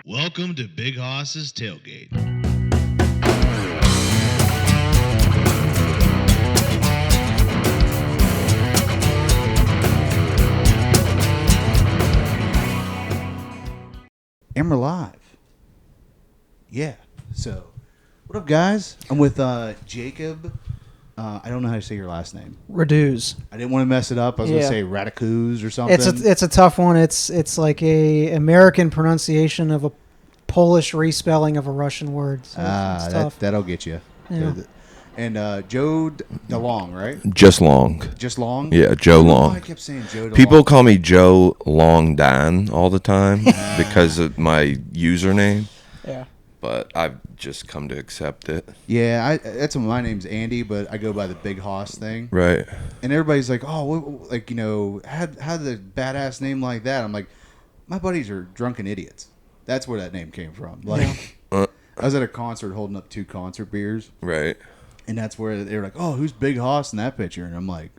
Welcome to Big Hoss's Tailgate. And we're live. Yeah. So, what up, guys? I'm with Jacob. I don't know how to say your last name. Raducz. I didn't want to mess it up. I was going to say Raducz or something. It's a tough one. It's like a American pronunciation of a Polish respelling of a Russian word. So it's tough. That'll get you. Yeah. And Joe DeLong, right? Just Long. Just Long? Yeah, Joe Long. I kept saying Joe DeLong. People call me Joe Long Dan all the time because of my username. Yeah. But I've just come to accept it. Yeah, that's what my name's Andy, but I go by the Big Hoss thing. Right. And everybody's like, oh, how the badass name like that? I'm like, my buddies are drunken idiots. That's where that name came from. Like, I was at a concert holding up 2 concert beers. Right. And that's where they were like, oh, who's Big Hoss in that picture? And I'm like,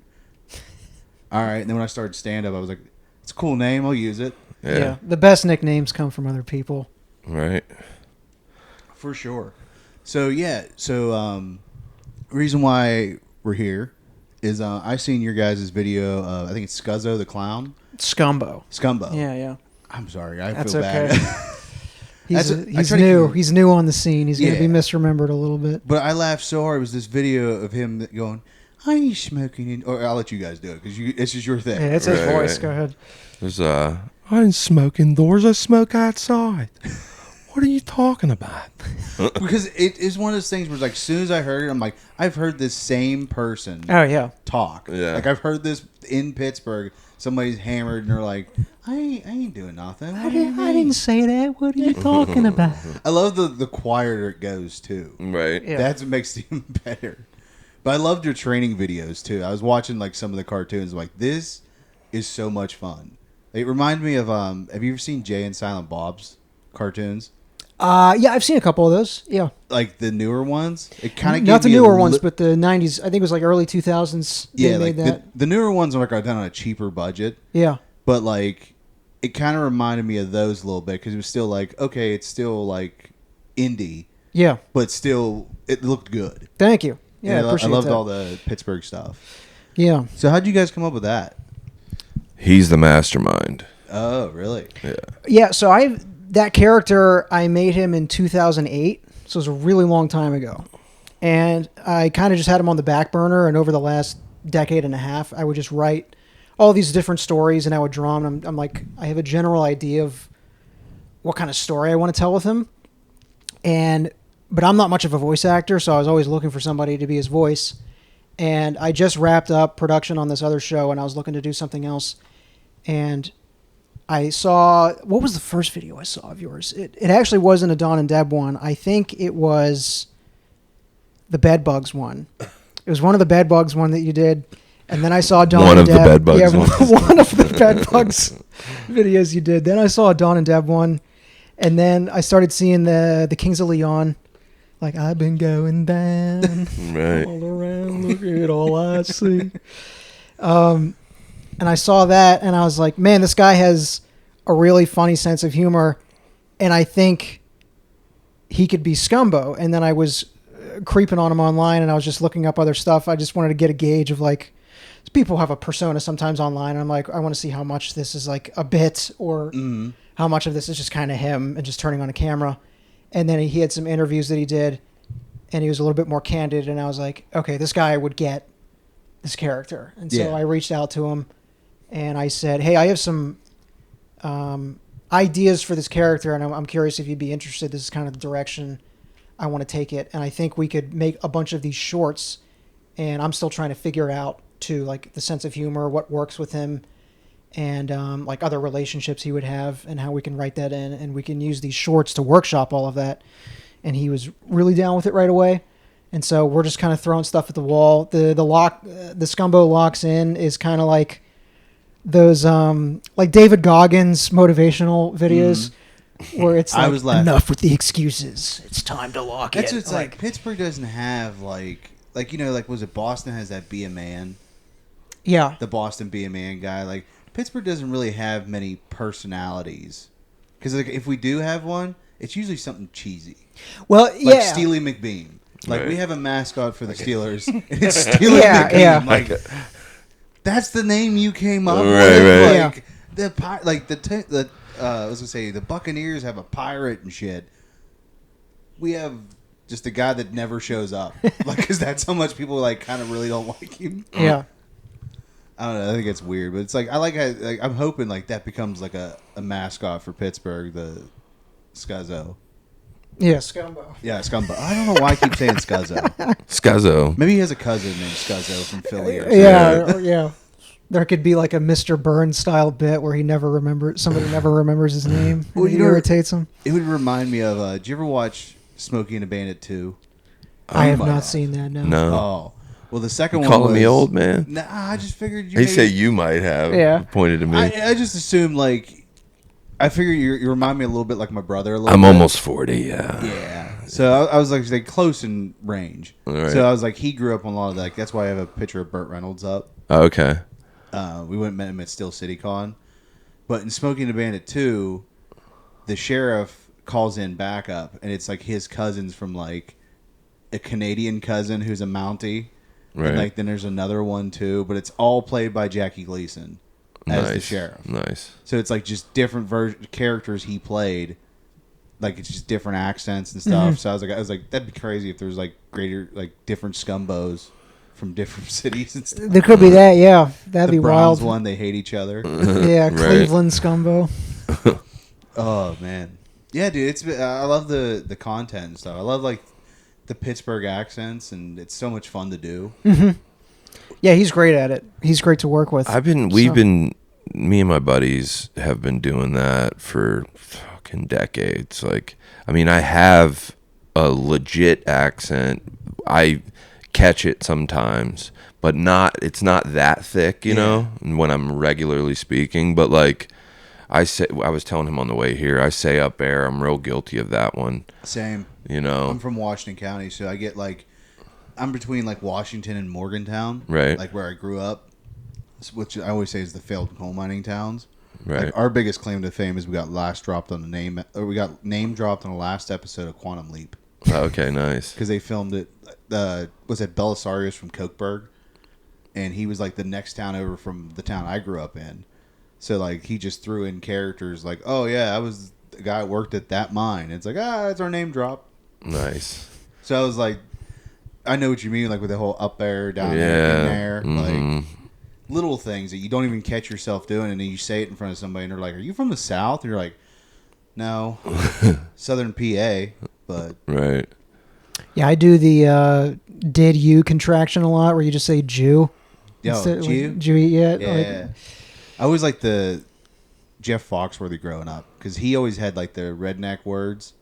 all right. And then when I started stand-up, I was like, it's a cool name. I'll use it. Yeah. The best nicknames come from other people. Right. For sure. So, reason why we're here is I seen your guys' video of, I think it's Scuzzo the Clown. Scumbo. Yeah. I'm sorry. That's feel okay. bad. He's new. He's new on the scene. He's going to be misremembered a little bit. But I laughed so hard. It was this video of him going, I ain't smoking. Or I'll let you guys do it because this is your thing. Yeah, it's his voice. Go ahead. There's I didn't smoke indoors. I smoke outside. What are you talking about? Because it is one of those things where, like, as soon as I heard it, I'm like, I've heard this same person talk. Yeah. Like, I've heard this in Pittsburgh. Somebody's hammered, and they're like, I ain't doing nothing. I didn't say that. What are you talking about? I love the quieter it goes, too. Right. Yeah. That's what makes it even better. But I loved your training videos, too. I was watching, like, some of the cartoons. I'm like, this is so much fun. It reminded me of, have you ever seen Jay and Silent Bob's cartoons? Yeah, I've seen a couple of those. Yeah. Like the newer ones? It kind of Not the newer ones, but the 90s. I think it was like early 2000s. Yeah, made like that. the newer ones are like done on a cheaper budget. Yeah. But like, it kind of reminded me of those a little bit because it was still like, okay, it's still like indie. Yeah. But still, it looked good. Thank you. Yeah, And I appreciate I loved that. all the Pittsburgh stuff. Yeah. So how'd you guys come up with that? He's the mastermind. Oh, really? Yeah. Yeah, so that character, I made him in 2008, so it was a really long time ago. And I kind of just had him on the back burner, and over the last decade and a half, I would just write all these different stories, and I would draw them. I'm like, I have a general idea of what kind of story I want to tell with him. But I'm not much of a voice actor, so I was always looking for somebody to be his voice. And I just wrapped up production on this other show, and I was looking to do something else. And I saw, what was the first video I saw of yours? It actually wasn't a Dawn and Deb one. I think it was the Bed Bugs one. It was one of the Bed Bugs one that you did. And then I saw Dawn and Deb. One of the Bed Bugs ones. One of the Bed Bugs videos you did. Then I saw a Dawn and Deb one. And then I started seeing the Kings of Leon. Like, I've been going down Right. all around, look at all I see. And I saw that, and I was like, man, this guy has a really funny sense of humor, and I think he could be Scumbo. And then I was creeping on him online, and I was just looking up other stuff. I just wanted to get a gauge of, like, people have a persona sometimes online, and I'm like, I want to see how much this is, like, a bit, or how much of this is just kind of him and just turning on a camera. And then he had some interviews that he did, and he was a little bit more candid, and I was like, okay, this guy would get this character. And so I reached out to him, and I said, hey, I have some ideas for this character, and I'm curious if you'd be interested. This is kind of the direction I want to take it. And I think we could make a bunch of these shorts, and I'm still trying to figure out, too, like, the sense of humor, what works with him, and like other relationships he would have, and how we can write that in, and we can use these shorts to workshop all of that. And he was really down with it right away. And so we're just kind of throwing stuff at the wall. The Scumbo Locks In is kind of like those like David Goggins motivational videos where it's like, enough with the excuses, it's time to lock That's it. what it's like. Pittsburgh doesn't have like was it Boston has that Be a Man? Yeah. The Boston Be a Man guy. Like, Pittsburgh doesn't really have many personalities Because like, if we do have one, it's usually something cheesy. Well, Like yeah. Steely McBean. Like, Right. we have a mascot for the Steelers. And it's Steely McBean. Yeah. Like, that's the name you came up Right, with. right. Yeah. I was gonna say the Buccaneers have a pirate and shit. We have just a guy that never shows up, like, because that's how much people like kind of really don't like him. Yeah. I don't know. I think it's weird, but it's like I like. I'm hoping like that becomes like a mascot for Pittsburgh, the Scuzzo. Yeah, Scumbo. Yeah, Scumbo. I don't know why I keep saying Scuzzo. Scuzzo. Maybe he has a cousin named Scuzzo from Philly or something. Yeah. There could be like a Mr. Burns style bit where somebody never remembers his name. Well, And you it know- irritates him. It would remind me of. Did you ever watch Smokey and the Bandit 2? I have my not God. seen that. No. No. Oh, well, the second You one. calling me was- old, man? Nah, I just figured you. They maybe- say you might have. Yeah. Pointed to me. I just assumed like. I figured you remind me a little bit like my brother. A little. I'm bit. almost 40. Yeah. Yeah. So I was like close in range. Right. So I was like, he grew up on a lot of that. That's why I have a picture of Burt Reynolds up. Oh, okay. We went and met him at Steel City Con. But in Smokey and the Bandit 2, the sheriff calls in backup, and it's like his cousins from like a Canadian cousin who's a Mountie. Right. And like then there's another one too, but it's all played by Jackie Gleason as the sheriff. Nice. So it's like just different characters he played. Like it's just different accents and stuff. So I was like, that'd be crazy if there was like different scumbos from different cities and stuff. There could be that. Yeah, that'd The be Browns wild. one, they hate each other. Yeah, Right. Cleveland Scumbo. Oh man, yeah, dude. I love the content and stuff. I love like the Pittsburgh accents, and it's so much fun to do. Yeah, he's great at it. He's great to work with. Me and my buddies have been doing that for fucking decades. Like, I mean, I have a legit accent. I catch it sometimes, but it's not that thick, you know, when I'm regularly speaking. But like I was telling him on the way here, I say up there, I'm real guilty of that one. Same. You know, I'm from Washington County, so I get like I'm between like Washington and Morgantown, Right. Like where I grew up, which I always say is the failed coal mining towns. right? Like our biggest claim to fame is we got name dropped on the last episode of Quantum Leap Okay, nice. because they filmed it. Was it Belisarius from Cokeburg, and he was like the next town over from the town I grew up in. So like he just threw in characters like, oh yeah, I was the guy who worked at that mine. It's like it's our name drop. Nice. So I was like, I know what you mean, like with the whole up there, down there, in there, like little things that you don't even catch yourself doing, and then you say it in front of somebody, and they're like, "Are you from the South?" And you're like, "No, Southern PA," but Yeah, Right. I do the did you contraction a lot where you just say Jew. Jew, Like, Jew eat yet? yeah. Like, I always like the Jeff Foxworthy growing up because he always had like the redneck words,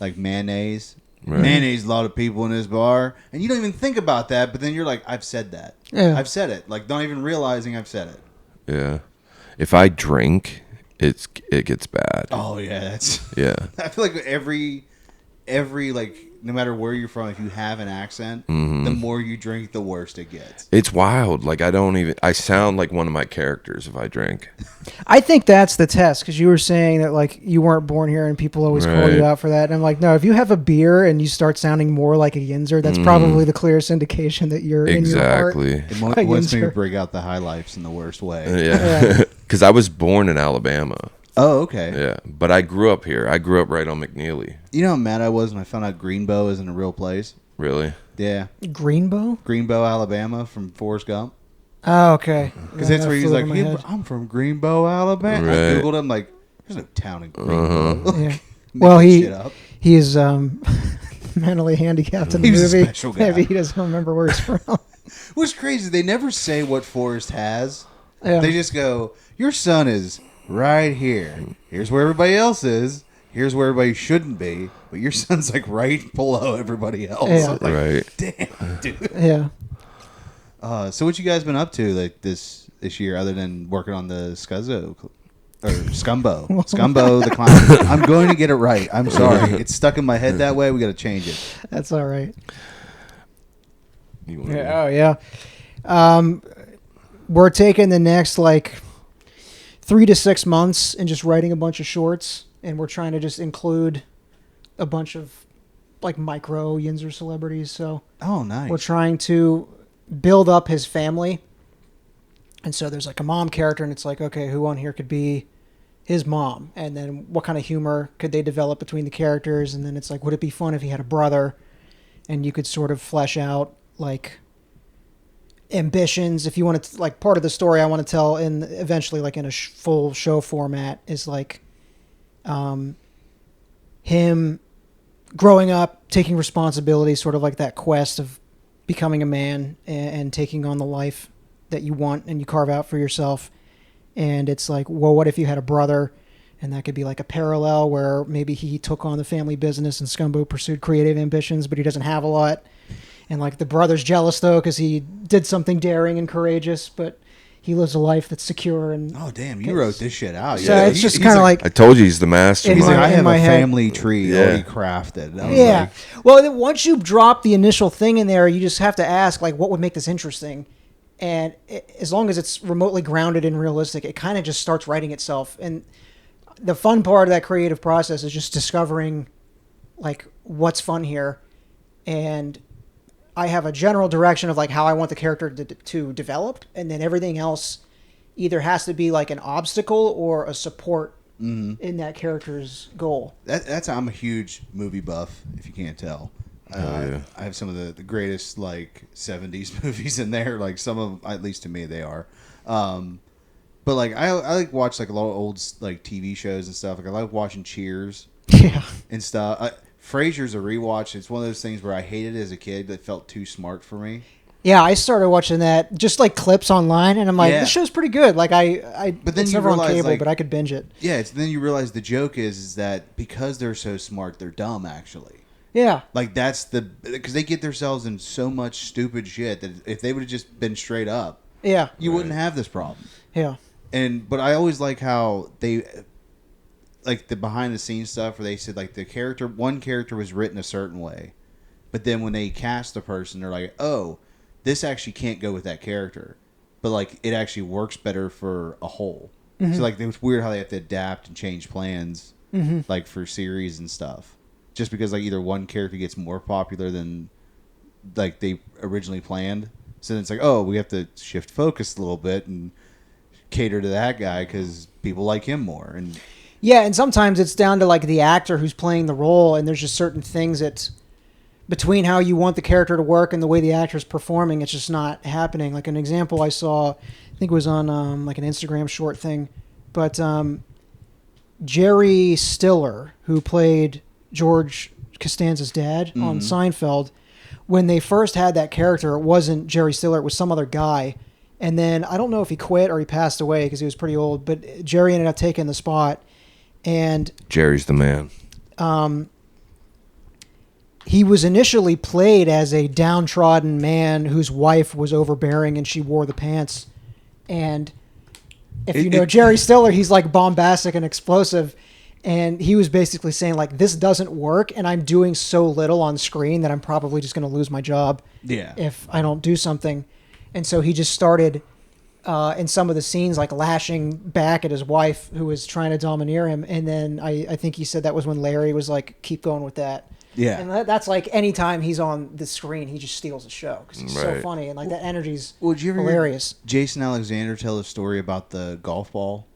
like mayonnaise. Right. Mayonnaise, a lot of people in this bar, and you don't even think about that, but then you're like, I've said that. Yeah. I've said it, like not even realizing I've said it. Yeah. If I drink, it gets bad. Oh yeah, that's. Yeah. I feel like every like no matter where you're from, if you have an accent, the more you drink, the worse it gets. It's wild. Like I sound like one of my characters if I drink. I think that's the test because you were saying that like you weren't born here and people always call Right. you out for that. And I'm like, no, if you have a beer and you start sounding more like a Yinzer, that's probably the clearest indication that you're in your heart. Exactly. It I wants me to answer. bring out the high lifes in the worst way. Yeah. Because I was born in Alabama. Oh, okay. Yeah. But I grew up here. I grew up right on McNeely. You know how mad I was when I found out Greenbow isn't a real place? Really? Yeah. Greenbow? Greenbow, Alabama from Forrest Gump. Oh, okay. Because that's where he's flew like, over my hey, head. I'm from Greenbow, Alabama. Right. I Googled him, like, there's no town in Greenbow. Yeah. Make Well, that he shit up. he is mentally handicapped in the He was a movie. special guy. Maybe he doesn't remember where he's from. What's crazy, they never say what Forrest has. Yeah. They just go, your son is right here. Here's where everybody else is. Here's where everybody shouldn't be. But your son's like right below everybody else. Yeah. I'm like, Right. damn, dude. Yeah. So what you guys been up to like this year other than working on the Scuzzo or Scumbo? Scumbo the clown. I'm going to get it right. I'm sorry. It's stuck in my head that way. We got to change it. That's all right. You wanna- Yeah. Oh, yeah. We're taking the next like 3 to 6 months and just writing a bunch of shorts. and we're trying to just include a bunch of like micro Yinzer celebrities. So Oh, nice. we're trying to build up his family. And so there's like a mom character, and it's like, okay, who on here could be his mom? And then what kind of humor could they develop between the characters? And then it's like, would it be fun if he had a brother? And you could sort of flesh out like ambitions. If you want to, like, part of the story I want to tell in eventually, like in a full show format, is like him growing up, taking responsibility, sort of like that quest of becoming a man and taking on the life that you want and you carve out for yourself. And it's like, well, what if you had a brother? And that could be like a parallel where maybe he took on the family business and Scumbo pursued creative ambitions, but he doesn't have a lot. And like the brother's jealous though, because he did something daring and courageous, but he lives a life that's secure. And Oh, damn. You wrote this shit out. so Yeah, it's just he's kind of like, like I told you he's the mastermind. he's like, I in have my a head. family tree Yeah. already crafted. And I was yeah. like, Well, then once you drop the initial thing in there, you just have to ask, like, what would make this interesting? And as long as it's remotely grounded and realistic, it kind of just starts writing itself. And the fun part of that creative process is just discovering, like, what's fun here. And I have a general direction of, like, how I want the character to develop. And then everything else either has to be, like, an obstacle or a support in that character's goal. that's I'm a huge movie buff, if you can't tell. Yeah. I have some of the greatest like 70s movies in there. Like some of them, at least to me, they are. But like I like watch like a lot of old like TV shows and stuff. Like I like watching Cheers Yeah. and stuff. Frasier's a rewatch. It's one of those things where I hated it as a kid that felt too smart for me. Yeah, I started watching that, just like clips online, and I'm like, Yeah. this show's pretty good. Like But then it's you never on realize, cable, like- but I could binge it. Yeah, then you realize the joke is that because they're so smart, they're dumb actually. Yeah. Like that's because they get themselves in so much stupid shit that if they would have just been straight up, Yeah. you wouldn't have this problem. Yeah. But I always like how they like the behind the scenes stuff where they said like one character was written a certain way, but then when they cast the person, they're like, oh, this actually can't go with that character, but like it actually works better for a whole. So like it's weird how they have to adapt and change plans like for series and stuff. Just because like either one character gets more popular than like they originally planned, so then it's like, oh, we have to shift focus a little bit and cater to that guy because people like him more. And Yeah, and sometimes it's down to like the actor who's playing the role, and there's just certain things that between how you want the character to work and the way the actor's performing, it's just not happening. Like an example I saw, I think it was on like an Instagram short thing, but Jerry Stiller, who played George Costanza's dad on Seinfeld, when they first had that character, it wasn't Jerry Stiller, it was some other guy. And then I don't know if he quit or he passed away because he was pretty old, but Jerry ended up taking the spot. And Jerry's the man. he was initially played as a downtrodden man whose wife was overbearing and she wore the pants. And if you know Jerry Stiller, he's like bombastic and explosive. And he was basically saying, like, this doesn't work, and I'm doing so little on screen that I'm probably just going to lose my job if I don't do something. And so he just started, in some of the scenes, like, lashing back at his wife, who was trying to domineer him. And then I think he said that was when Larry was like, keep going with that. Yeah. And that's like, anytime he's on the screen, he just steals the show, because he's so Right. funny, and, like, that energy's did you ever hilarious. hear Jason Alexander tell a story about the golf ball?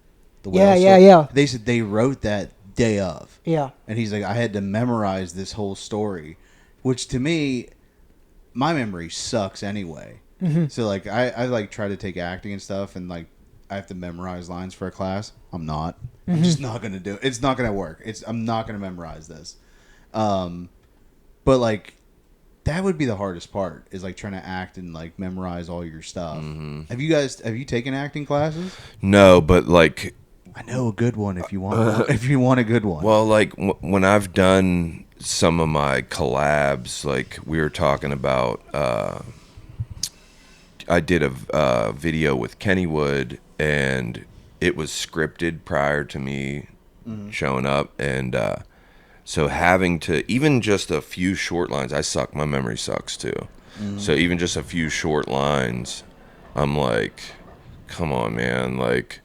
The Yeah, whale yeah, story? yeah. They said they wrote that day of. Yeah. And he's like, I had to memorize this whole story, which to me, my memory sucks anyway. So like, I like try to take acting and stuff, and like, I have to memorize lines for a class. I'm not. I'm just not gonna do it. It's not gonna work. I'm not gonna memorize this. But like, that would be the hardest part, is like trying to act and like memorize all your stuff. Have you taken acting classes? No, but like, I know a good one if you want one, if you want a good one. well, like when I've done some of my collabs, like we were talking about, I did a video with Kennywood, and it was scripted prior to me showing up, and so having to, even just a few short lines, I suck. My memory sucks too. So even just a few short lines, I'm like, come on, man, like,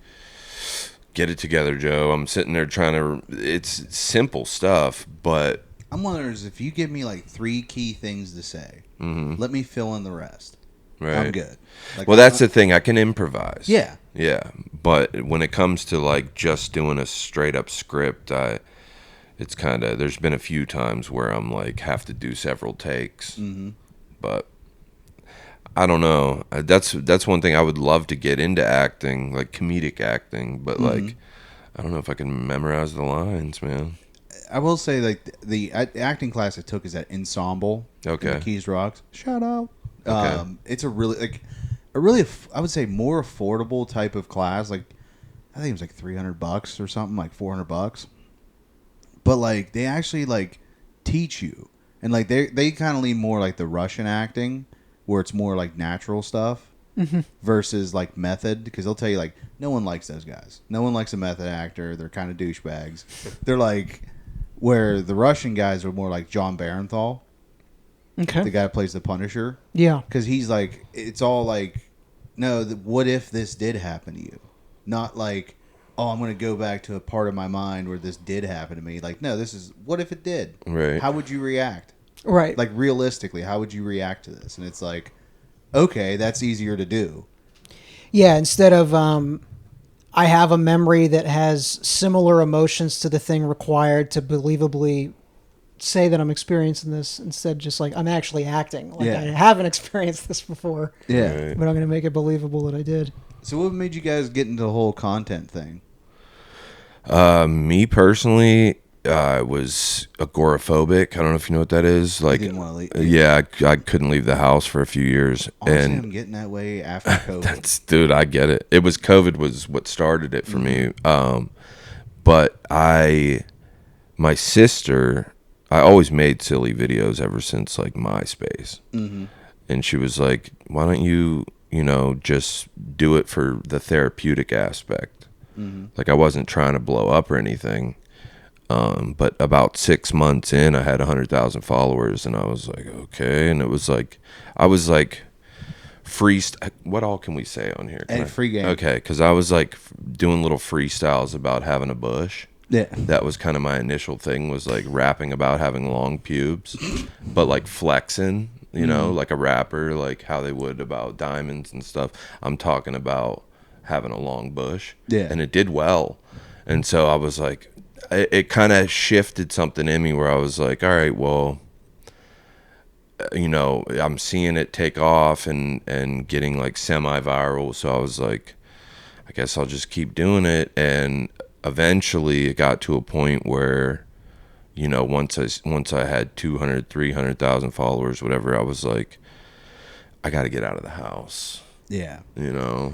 get it together, Joe. I'm sitting there trying to. It's simple stuff, but I'm wondering if you give me like 3 key things to say, let me fill in the rest. right. I'm good. Like, Well, that's the thing. I can improvise. Yeah. Yeah, but when it comes to like just doing a straight up script, it's kind of, there's been a few times where I'm like have to do several takes, but I don't know. That's one thing I would love to get into acting, like comedic acting, but like I don't know if I can memorize the lines, man. I will say, like, the acting class I took is at Ensemble. Okay. In Keys Rocks. Shout out. Okay. It's a really, I would say, more affordable type of class. Like, I think it was like $300 or something, like $400. But like, they actually like teach you, and like they kind of lean more like the Russian acting, where it's more like natural stuff. Versus like method, because they'll tell you like no one likes those guys. No one likes a method actor. They're kind of douchebags. They're like, where the Russian guys are more like John Barenthal, Okay. the guy who plays the Punisher, Yeah. because he's like, it's all like, no, what if this did happen to you? Not like, oh, I'm going to go back to a part of my mind where this did happen to me. Like, no, this is, what if it did? Right. How would you react? Right. Like, realistically, how would you react to this? And it's like, okay, that's easier to do. Yeah, instead of I have a memory that has similar emotions to the thing required to believably say that I'm experiencing this, instead just like I'm actually acting. Like Yeah. I haven't experienced this before. Yeah. Right. But I'm going to make it believable that I did. So what made you guys get into the whole content thing? Me personally, I was agoraphobic. I don't know if you know what that is. Like, didn't wanna leave. yeah, I couldn't leave the house for a few years, Honestly, and I'm getting that way after COVID. that's, dude, I get it. It was COVID was what started it for me. But my sister, I always made silly videos ever since like MySpace, and she was like, "Why don't you, just do it for the therapeutic aspect?" Like, I wasn't trying to blow up or anything. But about 6 months in, I had 100,000 followers, and I was like, okay. And it was like, I was like, what all can we say on here? Hey, free game. Okay, because I was like doing little freestyles about having a bush. Yeah. That was kind of my initial thing, was like rapping about having long pubes, but like flexing, like a rapper, like how they would about diamonds and stuff. I'm talking about having a long bush. Yeah. And it did well. And so I was like, it kind of shifted something in me where I was like, all right, well, I'm seeing it take off and getting like semi-viral. So I was like, I guess I'll just keep doing it. And eventually it got to a point where, once I had 200, 300,000 followers, whatever, I was like, I got to get out of the house. Yeah.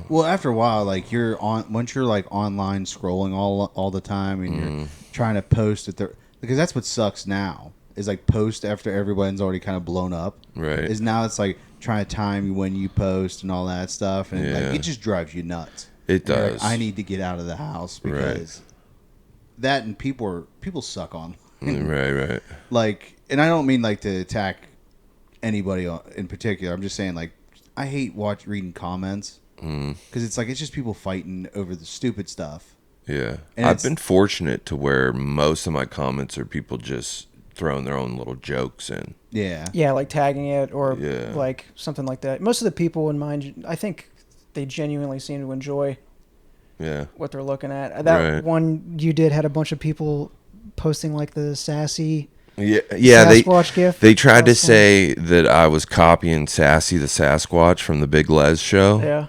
Well, after a while, like once you're like online scrolling all the time, and you're trying to post at because that's what sucks now, is like post after everyone's already kind of blown up. Right. Is now it's like trying to time when you post and all that stuff, and like it just drives you nuts. It And you're does. like, I need to get out of the house because that, and people suck on. Right. Like, and I don't mean like to attack anybody in particular. I'm just saying, like, I hate reading comments because it's like, it's just people fighting over the stupid stuff. Yeah. And I've been fortunate to where most of my comments are people just throwing their own little jokes in. Yeah. Yeah, like tagging it or Yeah. like something like that. Most of the people in mind, I think they genuinely seem to enjoy what they're looking at. That one you did had a bunch of people posting like the sassy Yeah, Sasquatch gif. they tried to That's funny. say that I was copying Sassy the Sasquatch from the Big Les show. Yeah.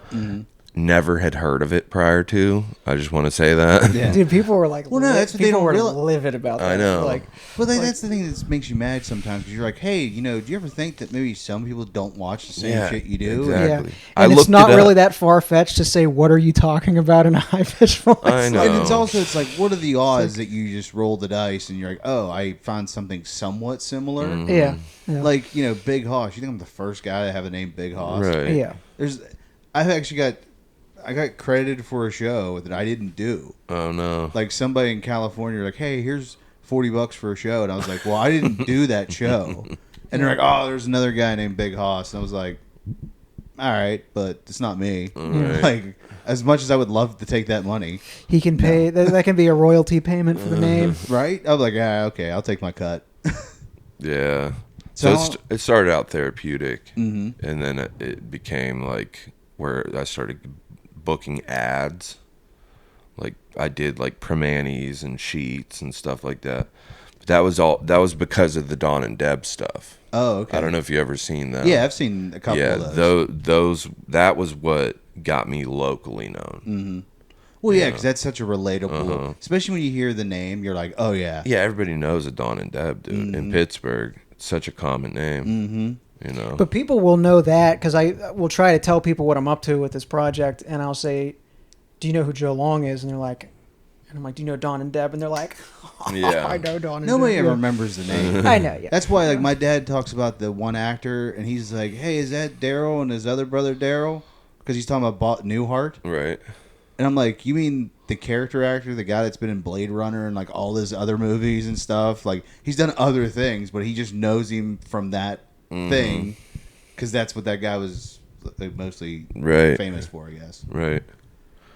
Never had heard of it prior to. I just want to say that. Yeah. Dude, people were like, Well, no, that's what they people don't were realize. livid about that. I know. Like, Well, that's the thing that makes you mad sometimes, because you're like, hey, do you ever think that maybe some people don't watch the same shit you do? Exactly. yeah. I And it's looked not it really up. that far-fetched to say, what are you talking about in a high-pitched voice? I know. And it's also, it's like, what are the odds that you just roll the dice and you're like, oh, I found something somewhat similar? Yeah. Yeah. Like, Big Hoss. You think I'm the first guy to have a name Big Hoss? Right. Yeah. I got credited for a show that I didn't do. Oh no. Like, somebody in California, like, hey, here's $40 for a show. And I was like, well, I didn't do that show. And they're like, oh, there's another guy named Big Hoss. And I was like, all right, but it's not me. Right. Like, as much as I would love to take that money, He can pay. That can be a royalty payment for the name. right? I'm like, okay, I'll take my cut. Yeah. So So it started out therapeutic, Mhm. and then it became like where I started booking ads. Like I did like Primantis and Sheets and stuff like that. But that was because of the Dawn and Deb stuff. Oh, okay. I don't know if you ever seen that. Yeah, I've seen a couple of those. those that was what got me locally known. Mm-hmm. Well, yeah, because that's such a relatable, especially when you hear the name, you're like, oh, yeah. Yeah, everybody knows a Dawn and Deb, dude. In Pittsburgh, it's such a common name. Mm-hmm. You know. But people will know that because I will try to tell people what I'm up to with this project, and I'll say, "Do you know who Joe Long is?" And they're like, "And I'm like, do you know Dawn and Deb?" And they're like, Yeah. I know Dawn and Nobody Deb. ever remembers the name. I know, yeah. That's why, like, my dad talks about the one actor, and he's like, hey, is that Daryl and his other brother Daryl? Because he's talking about Newhart. Right. And I'm like, you mean the character actor, the guy that's been in Blade Runner and, like, all his other movies and stuff? Like, he's done other things, but he just knows him from that thing. Because that's what that guy was like, mostly famous for, I guess. Right.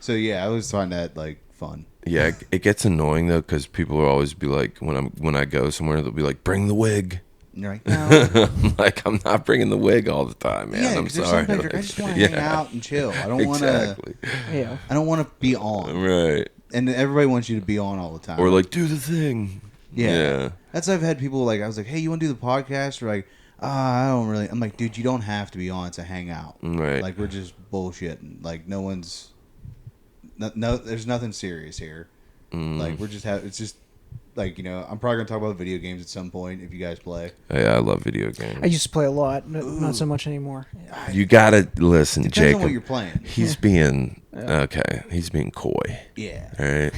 So, yeah, I always find that, like, fun. Yeah, it gets annoying though because people will always be like, when I go somewhere, they'll be like, "Bring the wig." You're like, I'm like, I'm not bringing the wig all the time, man. yeah, I'm 'cause there's sorry. some days, like, I just want to hang out and chill. I don't want to. Exactly. Yeah. I don't want to be on. Right. And everybody wants you to be on all the time. Or like, do the thing. yeah. That's why I've had people like, I was like, hey, you want to do the podcast? Or like, I don't really. I'm like, dude, you don't have to be on to hang out. Right. Like, we're just bullshitting. Like, no one's. No, there's nothing serious here. Like, we're just it's just like, you know, I'm probably gonna talk about video games at some point if you guys play. Yeah, I love video games. I used to play a lot, not so much anymore. You gotta listen, Depends Jacob. on what you're playing. He's being okay. He's being coy. Yeah. All right,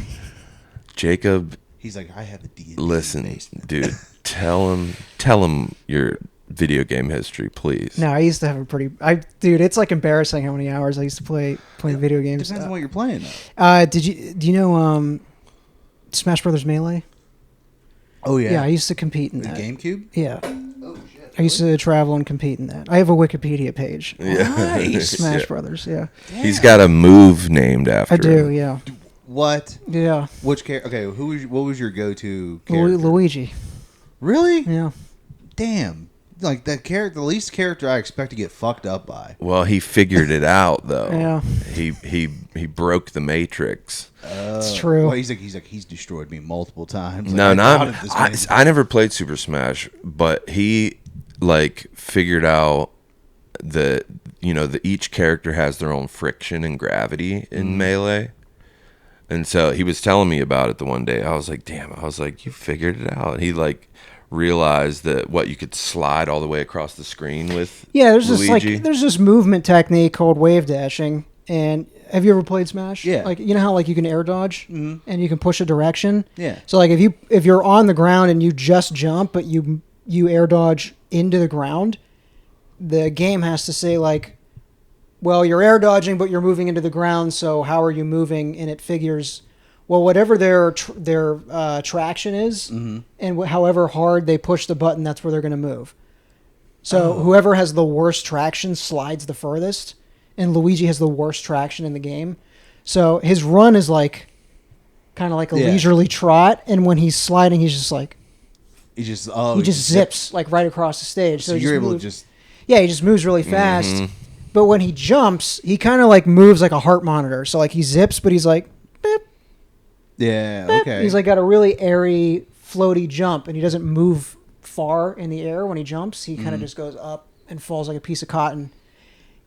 Jacob. He's like, I have a D&D Listen, basement. dude. Tell him your video game history, please. No, I used to have a dude, it's like embarrassing how many hours I used to play video games. Depends on what you're playing, though. Do you know Smash Brothers Melee? Oh, yeah. Yeah, I used to compete in The that. GameCube? Yeah. Oh, shit. I used to travel and compete in that. I have a Wikipedia page. Yeah. Nice. Smash Yeah. Brothers, yeah. He's got a move named after I do, him. yeah. What? Yeah. Which character? Okay, what was your go-to character? Luigi. Really? Yeah. Damn. Like, that character, the least character I expect to get fucked up by. Well, he figured it out though. Yeah. He broke the matrix. It's true. Well, he's destroyed me multiple times. Like, No, I not. doubted this man. I never played Super Smash, but he like figured out that each character has their own friction and gravity in Melee. And so he was telling me about it the one day. I was like, damn. I was like, you figured it out. And he like realized that you could slide all the way across the screen with Yeah, there's Luigi. there's this movement technique called wave dashing. And have you ever played Smash? Yeah. Like, you know how like you can air dodge and you can push a direction? Yeah. So like if you're on the ground and you just jump but you air dodge into the ground, the game has to say like, well, you're air dodging but you're moving into the ground, so how are you moving? And it figures, well, whatever their traction is, and however hard they push the button, that's where they're going to move. So whoever has the worst traction slides the furthest, and Luigi has the worst traction in the game. So his run is like kind of like a leisurely trot, and when he's sliding, he's just like He just zips like right across the stage. So he you're just able moves- to just yeah, he just moves really fast. But when he jumps, he kind of like moves like a heart monitor. So like he zips, but he's like, beep, yeah, beep. okay. He's like got a really airy, floaty jump, and he doesn't move far in the air when he jumps. He kind of just goes up and falls like a piece of cotton.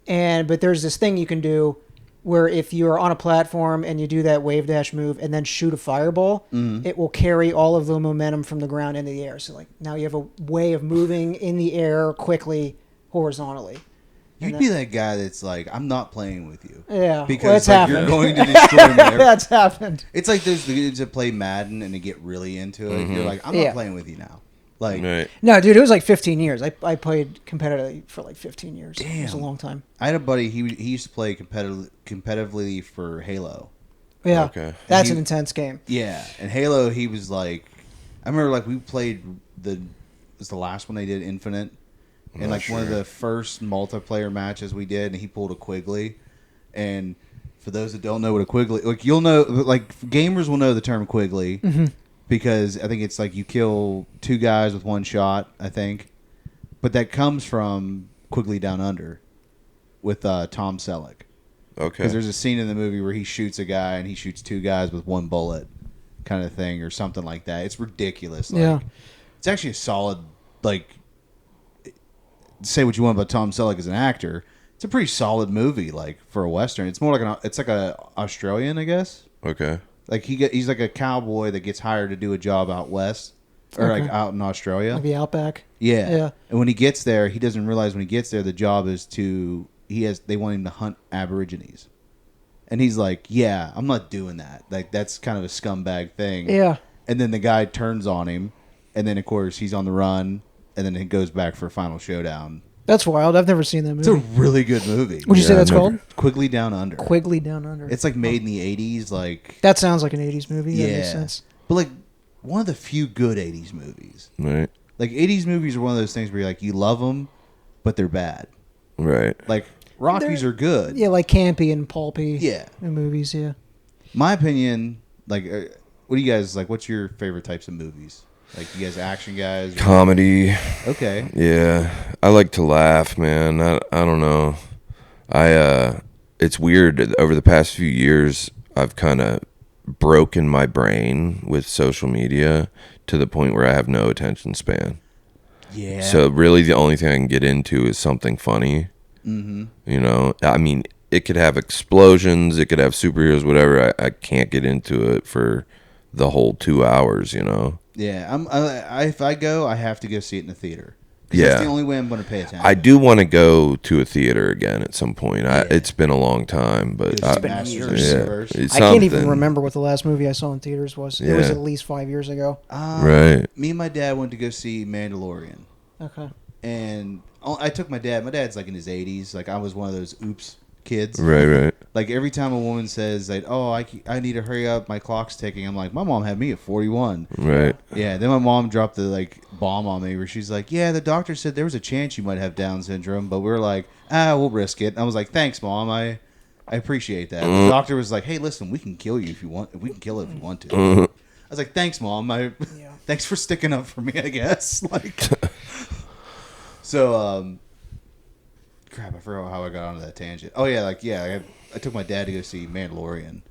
But there's this thing you can do where if you're on a platform and you do that wave dash move and then shoot a fireball, it will carry all of the momentum from the ground into the air. So like now you have a way of moving in the air quickly horizontally. You'd be that guy that's like, I'm not playing with you. Yeah, Because that's like, you're happened. going to destroy me. That's happened. It's like those dudes that play Madden and they get really into it. You're like, I'm not playing with you now. Like, Right. No, dude, it was like 15 years. I played competitively for like 15 years. It was a Damn. long time. I had a buddy. He used to play competitively for Halo. Yeah, Okay. that's He- an intense game. Yeah, and Halo, he was like, I remember like we played it was the last one they did, Infinite, And like one of the first multiplayer matches we did, and he pulled a Quigley. And for those that don't know what a Quigley, like you'll know, like gamers will know the term Quigley because I think it's like you kill 2 guys with 1 shot, I think. But that comes from Quigley Down Under with Tom Selleck. Okay. Because there's a scene in the movie where he shoots a guy and he shoots 2 guys with 1 bullet, kind of thing, or something like that. It's ridiculous. Like, Yeah. It's actually a solid, like, say what you want about Tom Selleck as an actor. It's a pretty solid movie, like, for a Western. It's more like it's like a Australian, I guess. Okay. Like, he's like a cowboy that gets hired to do a job out west, or like out in Australia. Like the Outback. Yeah. Yeah. And when he gets there, he doesn't realize when he gets there the job is they want him to hunt Aborigines. And he's like, yeah, I'm not doing that. Like, that's kind of a scumbag thing. Yeah. And then the guy turns on him, and then, of course, he's on the run, and then it goes back for a final showdown. That's wild. I've never seen that movie. It's a really good movie. What'd you say that's called? Quigley Down Under. Quigley Down Under. It's like made in the 80s, like... That sounds like an 80s movie. Yeah. That makes sense. But, like, one of the few good 80s movies. Right. Like, 80s movies are one of those things where you're like, you love them, but they're bad. Right. Like, Rockies are good. Yeah, like campy and pulpy. Yeah. Movies, yeah. My opinion, like, what do you guys, like, what's your favorite types of movies? Like, you guys action guys? Comedy. Okay. Yeah. I like to laugh, man. I don't know. It's weird. Over the past few years, I've kind of broken my brain with social media to the point where I have no attention span. Yeah. So really the only thing I can get into is something funny. Mm-hmm. You know, I mean, it could have explosions, it could have superheroes, whatever. I can't get into it for the whole 2 hours, you know? Yeah. If I go, I have to go see it in the theater. 'Cause Yeah. That's the only way I'm going to pay attention. I do want to go to a theater again at some point. Yeah. It's been a long time, but It's been Masters years. of the yeah, Universe. it's I can't even something. remember what the last movie I saw in theaters was. It was Yeah. at least 5 years ago. Right. Me and my dad went to go see Mandalorian. Okay. And I took my dad. My dad's like in his 80s. Like, I was one of those oops kids. Right. Like, every time a woman says, like, oh, I need to hurry up, my clock's ticking, I'm like, my mom had me at 41. Right. Yeah, then my mom dropped the, like, bomb on me where she's like, yeah, the doctor said there was a chance you might have Down syndrome, but we were like, we'll risk it. And I was like, thanks, Mom. I appreciate that. The doctor was like, hey, listen, we can kill you if you want. We can kill it if you want to. I was like, thanks, Mom. Thanks for sticking up for me, I guess. Like, so, crap, I forgot how I got onto that tangent. Oh, yeah, like, yeah, I took my dad to go see Mandalorian,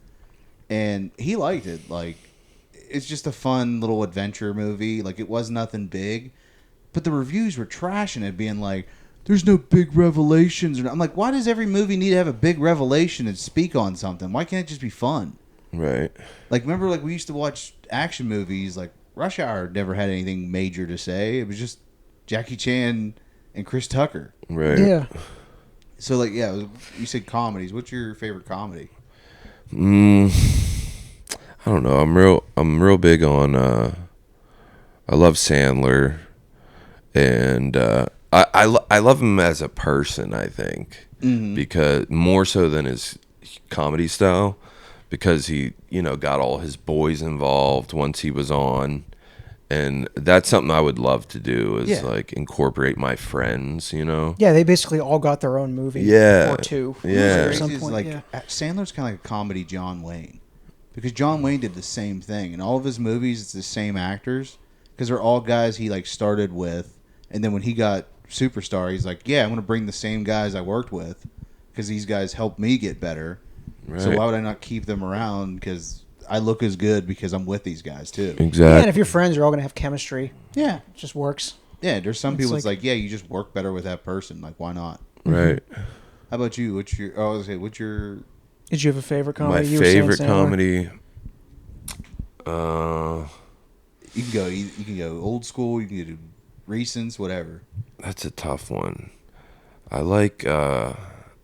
and he liked it. Like, it's just a fun little adventure movie. Like, it was nothing big, but the reviews were trashing it, being like, there's no big revelations. I'm like, why does every movie need to have a big revelation and speak on something? Why can't it just be fun? Right. Like, remember, like, we used to watch action movies, like, Rush Hour never had anything major to say. It was just Jackie Chan and Chris Tucker. Right. Yeah. So, like, yeah, you said comedies. What's your favorite comedy? I don't know. I'm real big on. I love Sandler, and I love him as a person. I think because more so than his comedy style, because he got all his boys involved once he was on. And that's something I would love to do is like incorporate my friends, Yeah, they basically all got their own movie. Yeah. Or two. Yeah. At some It's point, like yeah. Sandler's kind of like a comedy John Wayne, because John Wayne did the same thing in all of his movies. It's the same actors because they're all guys he like started with, and then when he got superstar, he's like, yeah, I'm going to bring the same guys I worked with because these guys helped me get better. Right. So why would I not keep them around? Because I look as good because I'm with these guys too. Yeah, and Exactly. if you're friends, you're all going to have chemistry. Yeah, It just works. yeah. There's some It's people. It's like- like, yeah, you just work better with that person. Like, why not? Right. How about you? What's your? Oh, I was gonna say, what's your? Did you have a favorite My comedy? You were saying favorite Sandler. comedy. You can go. You can go old school. You can do recents, whatever. That's a tough one. I like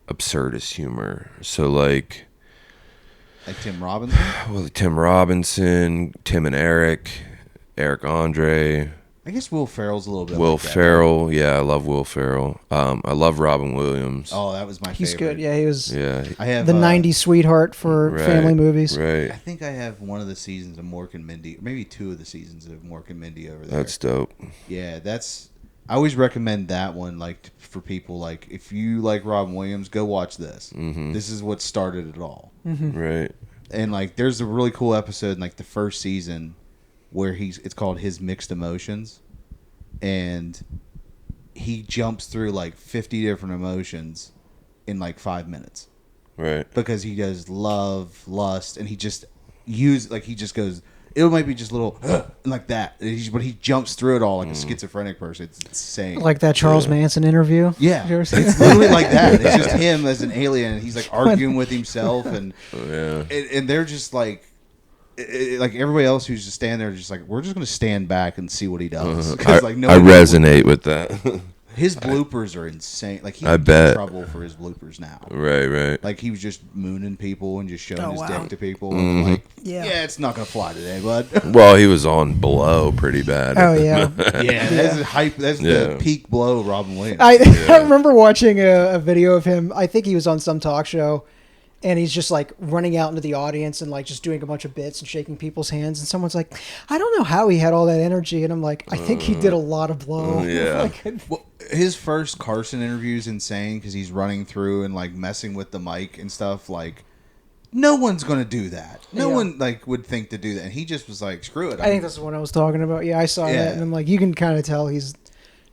absurdist humor. So like Tim Robinson. well, Tim Robinson, Tim and Eric Andre, I guess Will Ferrell's a little bit. Will like that, Ferrell. Yeah, I love Will Ferrell. I love Robin Williams. right? Oh, that was my He's favorite. good. Yeah, he was Yeah. I have the 90s sweetheart for Right, family movies. Right. I think I have one of the seasons of Mork and Mindy, or maybe two of the seasons of Mork and Mindy over there. That's dope. Yeah, that's I always recommend that one, like for people like if you like Robin Williams, go watch this. Mm-hmm. This is what started it all. Right. And like, there's a really cool episode in like the first season where it's called His Mixed Emotions, and he jumps through like 50 different emotions in like 5 minutes. Right. Because he does love, lust, and he just he just goes. It might be just little like that, but he jumps through it all like a schizophrenic person. It's insane. Like that Charles Manson interview. Yeah, Have you ever seen it's literally like that. It's just him as an alien. And he's like arguing with himself, and they're just like everybody else who's just standing there, just like, we're just gonna stand back and see what he does. I resonate with that. His bloopers are insane. Like he's I in bet. trouble for his bloopers now. Right. Like he was just mooning people and just showing his wow. dick to people. And like, Yeah. yeah, it's not gonna fly today, bud. Well, he was on Blow pretty bad. Oh yeah. Yeah, that's the hype. That's the peak Blow, Robin Williams. I remember watching a video of him. I think he was on some talk show, and he's just like running out into the audience and like just doing a bunch of bits and shaking people's hands. And someone's like, I don't know how he had all that energy. And I'm like, I think he did a lot of Blow. Yeah. Well, his first Carson interview is insane because he's running through and like messing with the mic and stuff. Like, no one's gonna do that. No one like would think to do that. And he just was like, screw it. I think that's what I was talking about. Yeah, I saw that, and I'm like, you can kind of tell he's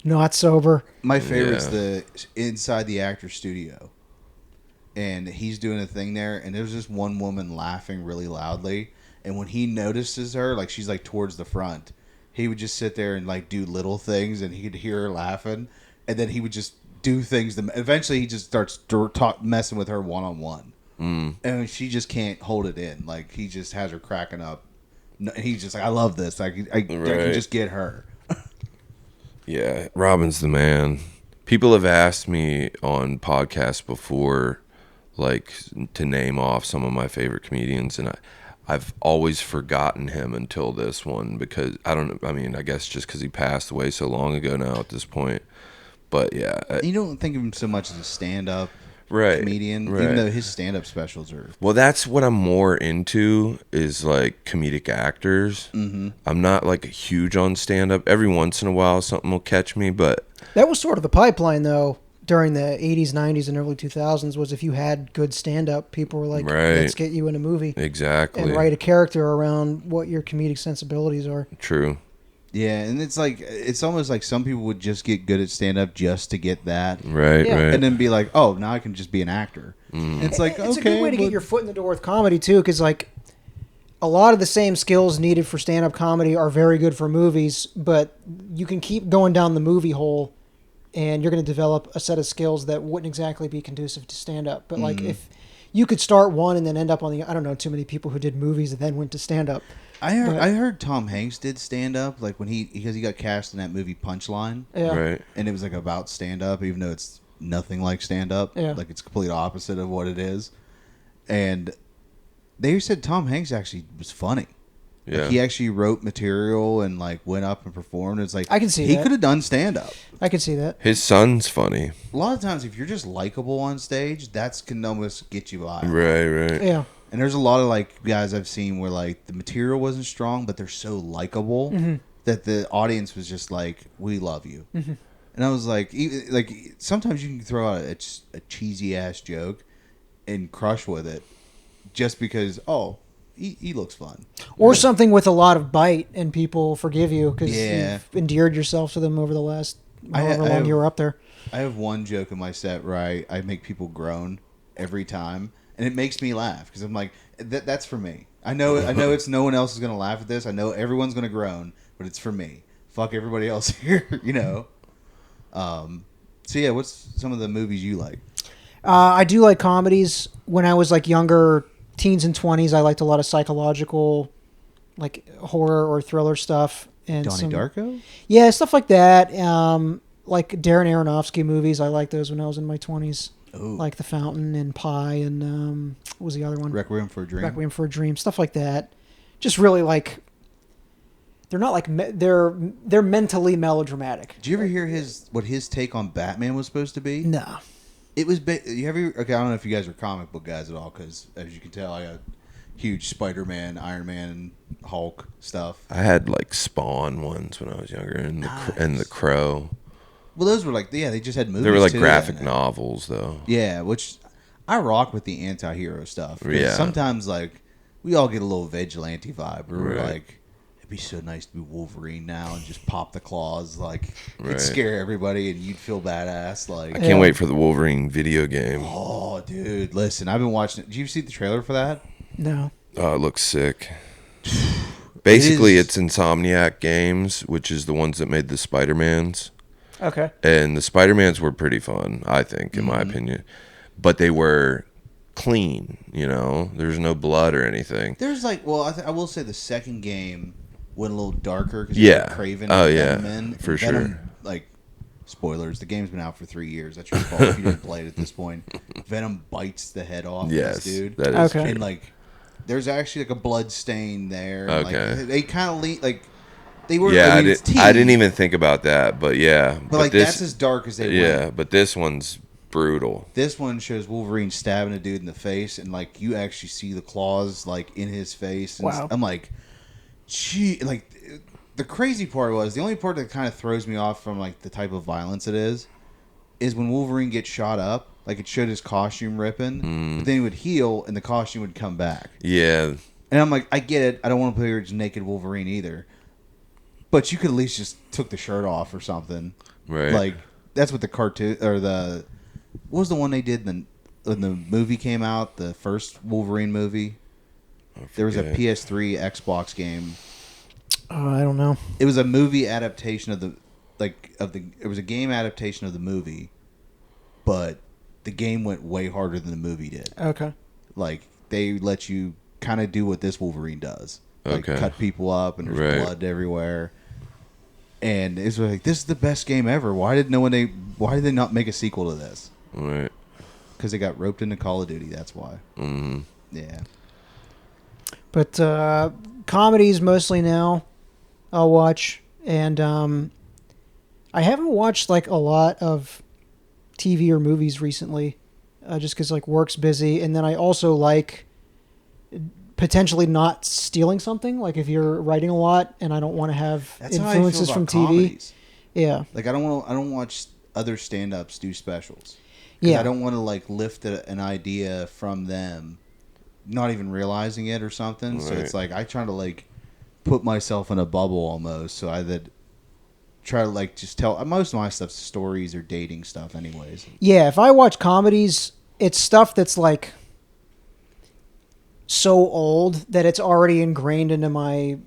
not sober. My favorite's the inside the actor studio. And he's doing a thing there, and there's this one woman laughing really loudly. And when he notices her, like she's like towards the front, he would just sit there and like do little things, and he could hear her laughing, and then he would just do things. Eventually, he just starts messing with her one-on-one, and she just can't hold it in. Like he just has her cracking up, and he's just like, "I love this. I can just get her." Yeah, Robin's the man. People have asked me on podcasts before, like, to name off some of my favorite comedians, and I've always forgotten him until this one because I guess just because he passed away so long ago now at this point. But yeah, You don't think of him so much as a stand-up comedian, right. even though his stand-up specials are. Well, that's what I'm more into is like comedic actors. Mm-hmm. I'm not like huge on stand-up. Every once in a while, something will catch me, but That was sort of the pipeline, though, during the 80s, 90s, and early 2000s, was if you had good stand-up, people were like, let's get you in a movie. Exactly. And write a character around what your comedic sensibilities are. True. Yeah, and it's almost like some people would just get good at stand-up just to get that. Right, Yeah. right. And then be like, oh, now I can just be an actor. It's like, It's okay. a good way to get your foot in the door with comedy, too, because, like, a lot of the same skills needed for stand-up comedy are very good for movies, but you can keep going down the movie hole, and you're going to develop a set of skills that wouldn't exactly be conducive to stand-up. But, like, if you could start one and then end up on the... I don't know too many people who did movies and then went to stand-up. I heard Tom Hanks did stand-up, like, because he got cast in that movie Punchline. Yeah. Right. And it was, like, about stand-up, even though it's nothing like stand-up. Yeah. Like, it's complete opposite of what it is. And they said Tom Hanks actually was funny. Yeah. Like, he actually wrote material and like went up and performed. It's like I can see he that. could have done stand up. I could see that. His son's funny. A lot of times, if you're just likable on stage, that's can almost get you by. Right. Yeah. And there's a lot of like guys I've seen where like the material wasn't strong, but they're so likable that the audience was just like, "We love you." And I was like, sometimes you can throw out a cheesy ass joke and crush with it, just because he looks fun. Or something with a lot of bite, and people forgive you because Yeah. you've endeared yourself to them over the last however long you were up there. I have one joke in my set where I make people groan every time, and it makes me laugh because I'm like, that's for me. I know it's no one else is gonna laugh at this. I know everyone's gonna groan, but it's for me. Fuck everybody else here, you know. So yeah, what's some of the movies you like? I do like comedies. When I was like younger, teens and 20s, I liked a lot of psychological, like horror or thriller stuff. And Donnie Darko? Yeah, stuff like that. Like Darren Aronofsky movies. I liked those when I was in my 20s. Ooh. Like The Fountain and Pi and what was the other one? Requiem for a Dream. Requiem for a Dream. Stuff like that. Just really like... They're not like... they're mentally melodramatic. Did you ever hear what his take on Batman was supposed to be? No. It was... Okay, I don't know if you guys are comic book guys at all, because as you can tell, I got huge Spider-Man, Iron Man, Hulk stuff. I had like Spawn ones when I was younger, and the Crow. Well, those were like, they just had movies. They were like too, graphic and- novels, though. Yeah, which I rock with the anti-hero stuff. 'Cause Yeah. sometimes, like, we all get a little vigilante vibe. Where we're Right. like, it'd be so nice to be Wolverine now and just pop the claws. Like, Right. it'd scare everybody and you'd feel badass. Like, I can't wait for the Wolverine video game. oh, dude, listen, I've been watching it. Did you see the trailer for that? No. Oh, it looks sick. Basically, is- it's Insomniac Games, which is the ones that made the Spider-Mans. Okay. And the Spider-Mans were pretty fun, I think, in my opinion. But they were clean, you know? There's no blood or anything. There's like, well, I will say the second game went a little darker because Yeah. Craven. Oh, and yeah. Venom in. For And Venom, sure. Like, spoilers, the game's been out for 3 years. That's your fault if you didn't play it at this point. Venom bites the head off Yes, this dude. that is Okay. true. And like, there's actually like a blood stain there. and, Okay. Like, they kind of like they were. Yeah, I mean, it's I didn't teen, even think about that, but yeah. But like this, that's as dark as they yeah, went. but this one's brutal. This one shows Wolverine stabbing a dude in the face, and like you actually see the claws like in his face. And Wow. I'm like, gee, like the crazy part was the only part that kind of throws me off from like the type of violence it is when Wolverine gets shot up. Like it showed his costume ripping, but then he would heal and the costume would come back. Yeah, And I'm like, I get it. I don't want to play as naked Wolverine either. But you could at least just took the shirt off or something. right. Like that's what the cartoon or the what was the one they did when the movie came out, the first Wolverine movie. There was a forget. PS3 Xbox game. I don't know. It was a movie adaptation of it was a game adaptation of the movie, but the game went way harder than the movie did. Okay. Like they let you kind of do what this Wolverine does. Like Okay. cut people up and there's Right. blood everywhere. And it's like this is the best game ever. Why did they not make a sequel to this? Right. Because they got roped into Call of Duty. That's why. Mm-hmm. Yeah. But comedies mostly now I'll watch. And I haven't watched like a lot of TV or movies recently just because like work's busy. And then I also like potentially not stealing something. Like if you're writing a lot and I don't want to have That's how influences I feel about from TV. comedies. Yeah. Like I don't watch other stand-ups do specials. 'Cause Yeah. I don't want to like lift an idea from them, not even realizing it or something. So Right. it's like I try to like put myself in a bubble almost. So I that try to like just tell most of my stuff's stories or dating stuff, anyways. Yeah, if I watch comedies, it's stuff that's like so old that it's already ingrained into my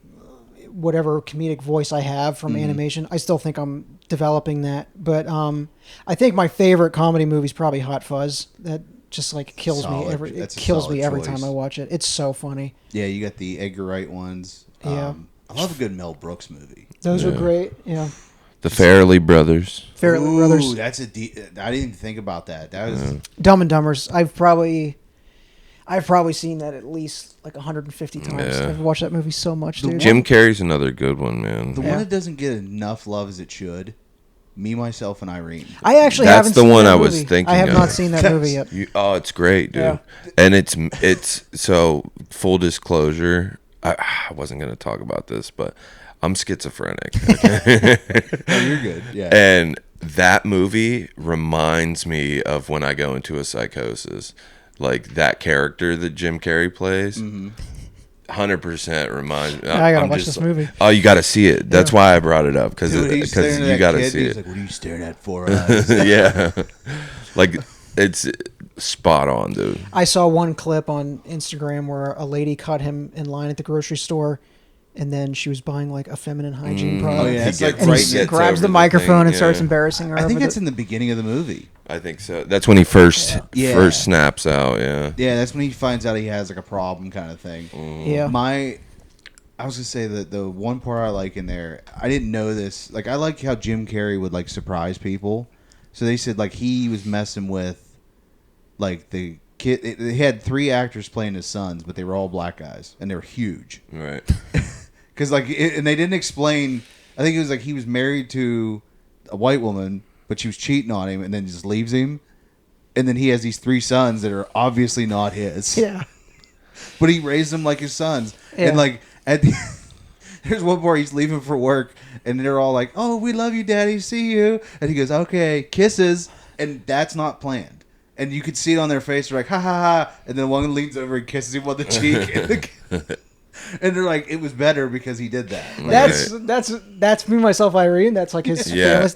whatever comedic voice I have from animation. I still think I'm developing that, but I think my favorite comedy movie is probably Hot Fuzz. That just like kills me Solid. every That's a kills solid me every choice. time I watch it. It's so funny. Yeah, you got the Edgar Wright ones. Yeah. I love a good Mel Brooks movie. Those are Yeah. great. Yeah, The Farrelly brothers. Fairly Brothers, That's I didn't even think about that. That was Dumb and Dumbers. I've probably seen that at least like 150 times. Yeah. I've watched that movie so much, dude. Jim Carrey's another good one, man. the Yeah. one that doesn't get enough love as it should. Me, Myself, and Irene. I actually That's haven't the seen one that I was movie. thinking I have of. not seen that movie yet. Oh, it's great, dude. Yeah. And it's so full disclosure. I wasn't gonna talk about this, but I'm schizophrenic. Okay? Oh, you're good. Yeah. And that movie reminds me of when I go into a psychosis. Like that character that Jim Carrey plays. 100% reminds me. I gotta I'm watch just this like- movie. Oh, you got to see it. That's why I brought it up because Dude, he's staring at you that got to kid, see He's it. like, "What are you staring at for?" Us? Yeah, like it's spot on, dude. I saw one clip on Instagram where a lady caught him in line at the grocery store, and then she was buying like a feminine hygiene product. Oh, yeah, that's like And right he gets grabs over the microphone thing, and starts yeah. embarrassing her. I think over that's the- in the beginning of the movie. I think so. That's when he first Yeah. snaps out. Yeah. Yeah, that's when he finds out he has like a problem, kind of thing. yeah. I was gonna say that the one part I like in there, I didn't know this. Like, I like how Jim Carrey would like surprise people. So they said like he was messing with like the kid. They had 3 actors playing his sons, but they were all black guys, and they were huge. Right. Because and they didn't explain. I think it was like he was married to a white woman, but she was cheating on him, and then just leaves him. And then he has these 3 sons that are obviously not his. Yeah. But he raised them like his sons, Yeah. and like at the There's one part he's leaving for work, and they're all like, "Oh, we love you, Daddy. See you." And he goes, "Okay, kisses," and that's not planned. And you could see it on their face. They're like, "Ha ha ha!" And then one leans over and kisses him on the cheek. And they're like, it was better because he did that. Like, that's me, myself, Irene. That's like his. Yeah,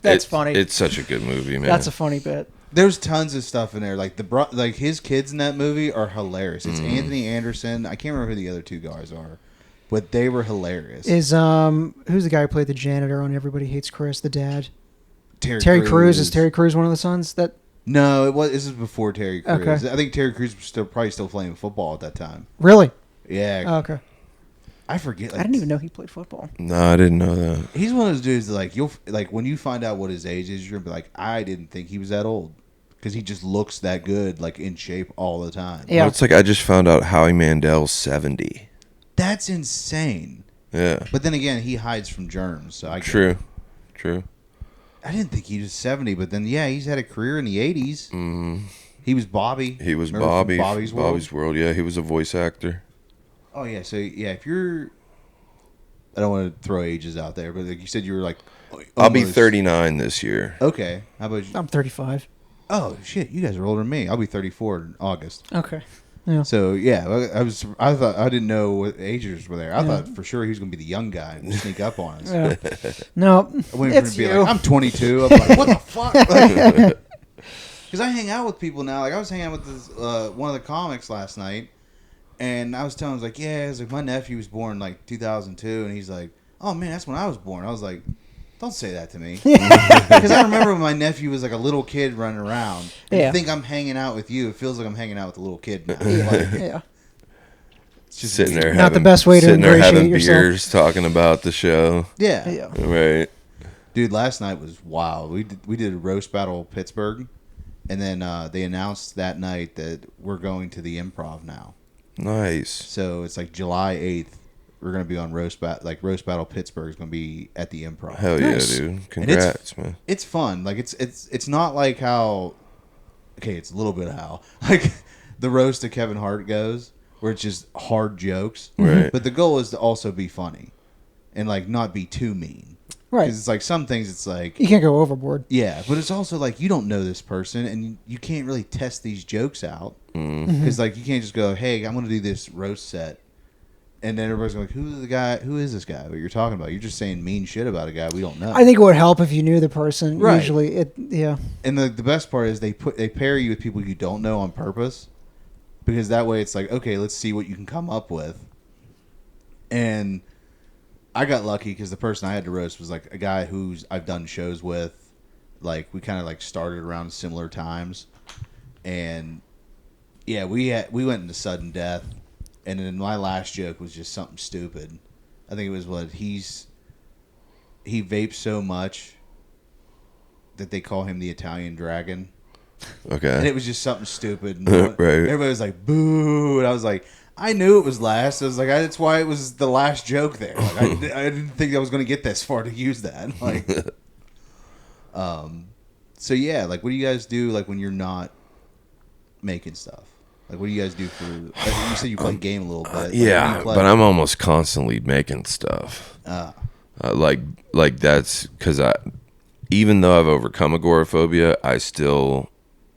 that's funny. It's such a good movie, man. That's a funny bit. there's tons of stuff in there. Like like his kids in that movie are hilarious. It's Anthony Anderson. I can't remember who the other two guys are, but they were hilarious. Is who's the guy who played the janitor on Everybody Hates Chris? The dad. Terry Crews. Is Terry Crews one of the sons? That. No, it was. This is before Terry Crews. Okay. I think Terry Crews was probably still playing football at that time. Really? Yeah. Oh, okay. I forget. I didn't even know he played football. No, I didn't know that. He's one of those dudes that, like, you'll like when you find out what his age is, you're gonna be like, I didn't think he was that old because he just looks that good, like in shape all the time. Yeah. Well, it's like I just found out Howie Mandel's 70. That's insane. Yeah. But then again, he hides from germs, so I True. I didn't think he was 70, but then yeah, he's had a career in the 80s. Mm. He was Bobby. He was Remember from Bobby. Bobby's World. Yeah, he was a voice actor. Oh yeah, so yeah, if you're, I don't want to throw ages out there, but like you said, you were like, I'll be almost- 39 this year. Okay, how about you? I'm 35. Oh shit, you guys are older than me. I'll be 34 in August. Okay. Yeah. So yeah, I thought I didn't know what ages were there. I Yeah. thought for sure he was gonna be the young guy and sneak up on us. Yeah. No, I went for him it's to be you. like, I'm 22. I'm like, what the fuck? Because I hang out with people now. Like I was hanging out with this, one of the comics last night, and I was telling him, I was like, yeah, I was like, my nephew was born like 2002, and he's like, oh man, that's when I was born. I was like, don't say that to me, because I remember when my nephew was like a little kid running around. And Yeah. You think I'm hanging out with you? It feels like I'm hanging out with a little kid now. Yeah. Like, Yeah. it's just Sitting there Not having, the best way to sitting there ingratiate having yourself. beers, talking about the show. Yeah. Yeah. Right. Dude, last night was wild. We did a roast battle Pittsburgh, and then they announced that night that we're going to the Improv now. Nice. So it's like July 8th. We're gonna be on roast battle Pittsburgh is gonna be at the Improv. Hell Nice. yeah, dude. Congrats, man. It's fun. Like it's not like how. Okay, it's a little bit how like the roast of Kevin Hart goes, where it's just hard jokes. Right. But the goal is to also be funny, and like not be too mean. Right. Because it's like some things it's like. You can't go overboard. Yeah, but it's also like you don't know this person, and you can't really test these jokes out because like you can't just go, "Hey, I'm going to do this roast set," and then everybody's like, "Who's the guy? Who is this guy? What you're talking about? You're just saying mean shit about a guy we don't know." I think it would help if you knew the person. Right. Usually, yeah. And the best part is they pair you with people you don't know on purpose, because that way it's like, okay, let's see what you can come up with. And I got lucky because the person I had to roast was like a guy who's I've done shows with. Like we kind of like started around similar times, and yeah, we went into sudden death, and then my last joke was just something stupid. I think it was he vapes so much that they call him the Italian Dragon. And Okay. it was just something stupid. And Right. Everybody was like, boo. And I was like, I knew it was last. I was like, that's why it was the last joke there. Like, I didn't think I was going to get this far to use that. Like, so yeah, like, what do you guys do, like, when you're not making stuff? Like, what do you guys do for, like, you said you play game a little bit. Like, what do Yeah, you play? but I'm almost constantly making stuff. Like that's because even though I've overcome agoraphobia, I still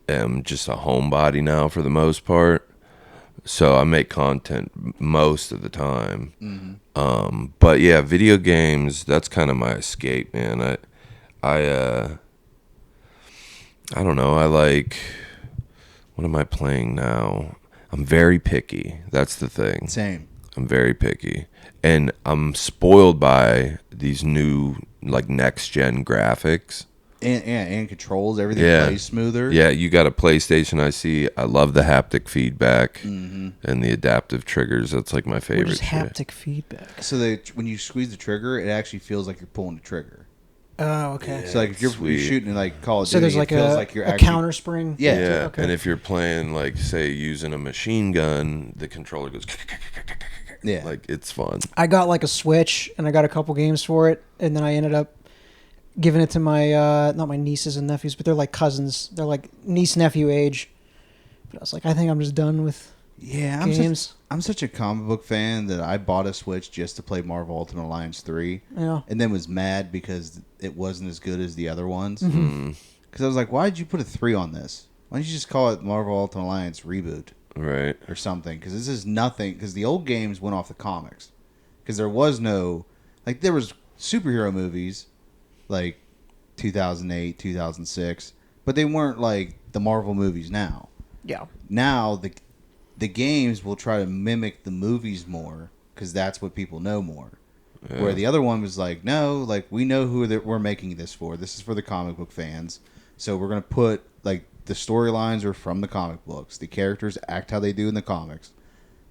am just a homebody now for the most part. So I make content most of the time. But yeah, video games, that's kind of my escape, man. I don't know. I like, what am I playing now? I'm very picky. That's the thing. Same. I'm very picky. And I'm spoiled by these new, like, next-gen graphics. And controls, everything Yeah. plays smoother. Yeah, you got a PlayStation, I see. I love the haptic feedback and the adaptive triggers. That's, like, my What favorite is shit. haptic feedback? So when you squeeze the trigger, it actually feels like you're pulling the trigger. Oh, okay. So like if you're Sweet. shooting like Call of Duty, So there's it like feels a, like you're a actually, counter spring. Yeah. Yeah, Okay. and if you're playing, like, say, using a machine gun, the controller goes... Yeah. Like, it's fun. I got like a Switch and I got a couple games for it, and then I ended up giving it to my not my nieces and nephews, but they're like cousins. They're like niece nephew age. But I was like, I think I'm just done with Yeah, games. I'm such a comic book fan that I bought a Switch just to play Marvel Ultimate Alliance 3. Yeah. And then was mad because it wasn't as good as the other ones. Mm-hmm. Because I was like, why did you put a 3 on this? Why don't you just call it Marvel Ultimate Alliance Reboot? Right. Or something. Because this is nothing. Because the old games went off the comics. Because there was no... Like, there was superhero movies, like 2008, 2006. But they weren't like the Marvel movies now. Yeah. Now, the games will try to mimic the movies more because that's what people know more. Yeah. Where the other one was like, no, like we know who we're making this for. This is for the comic book fans. So we're going to put like the storylines are from the comic books. The characters act how they do in the comics.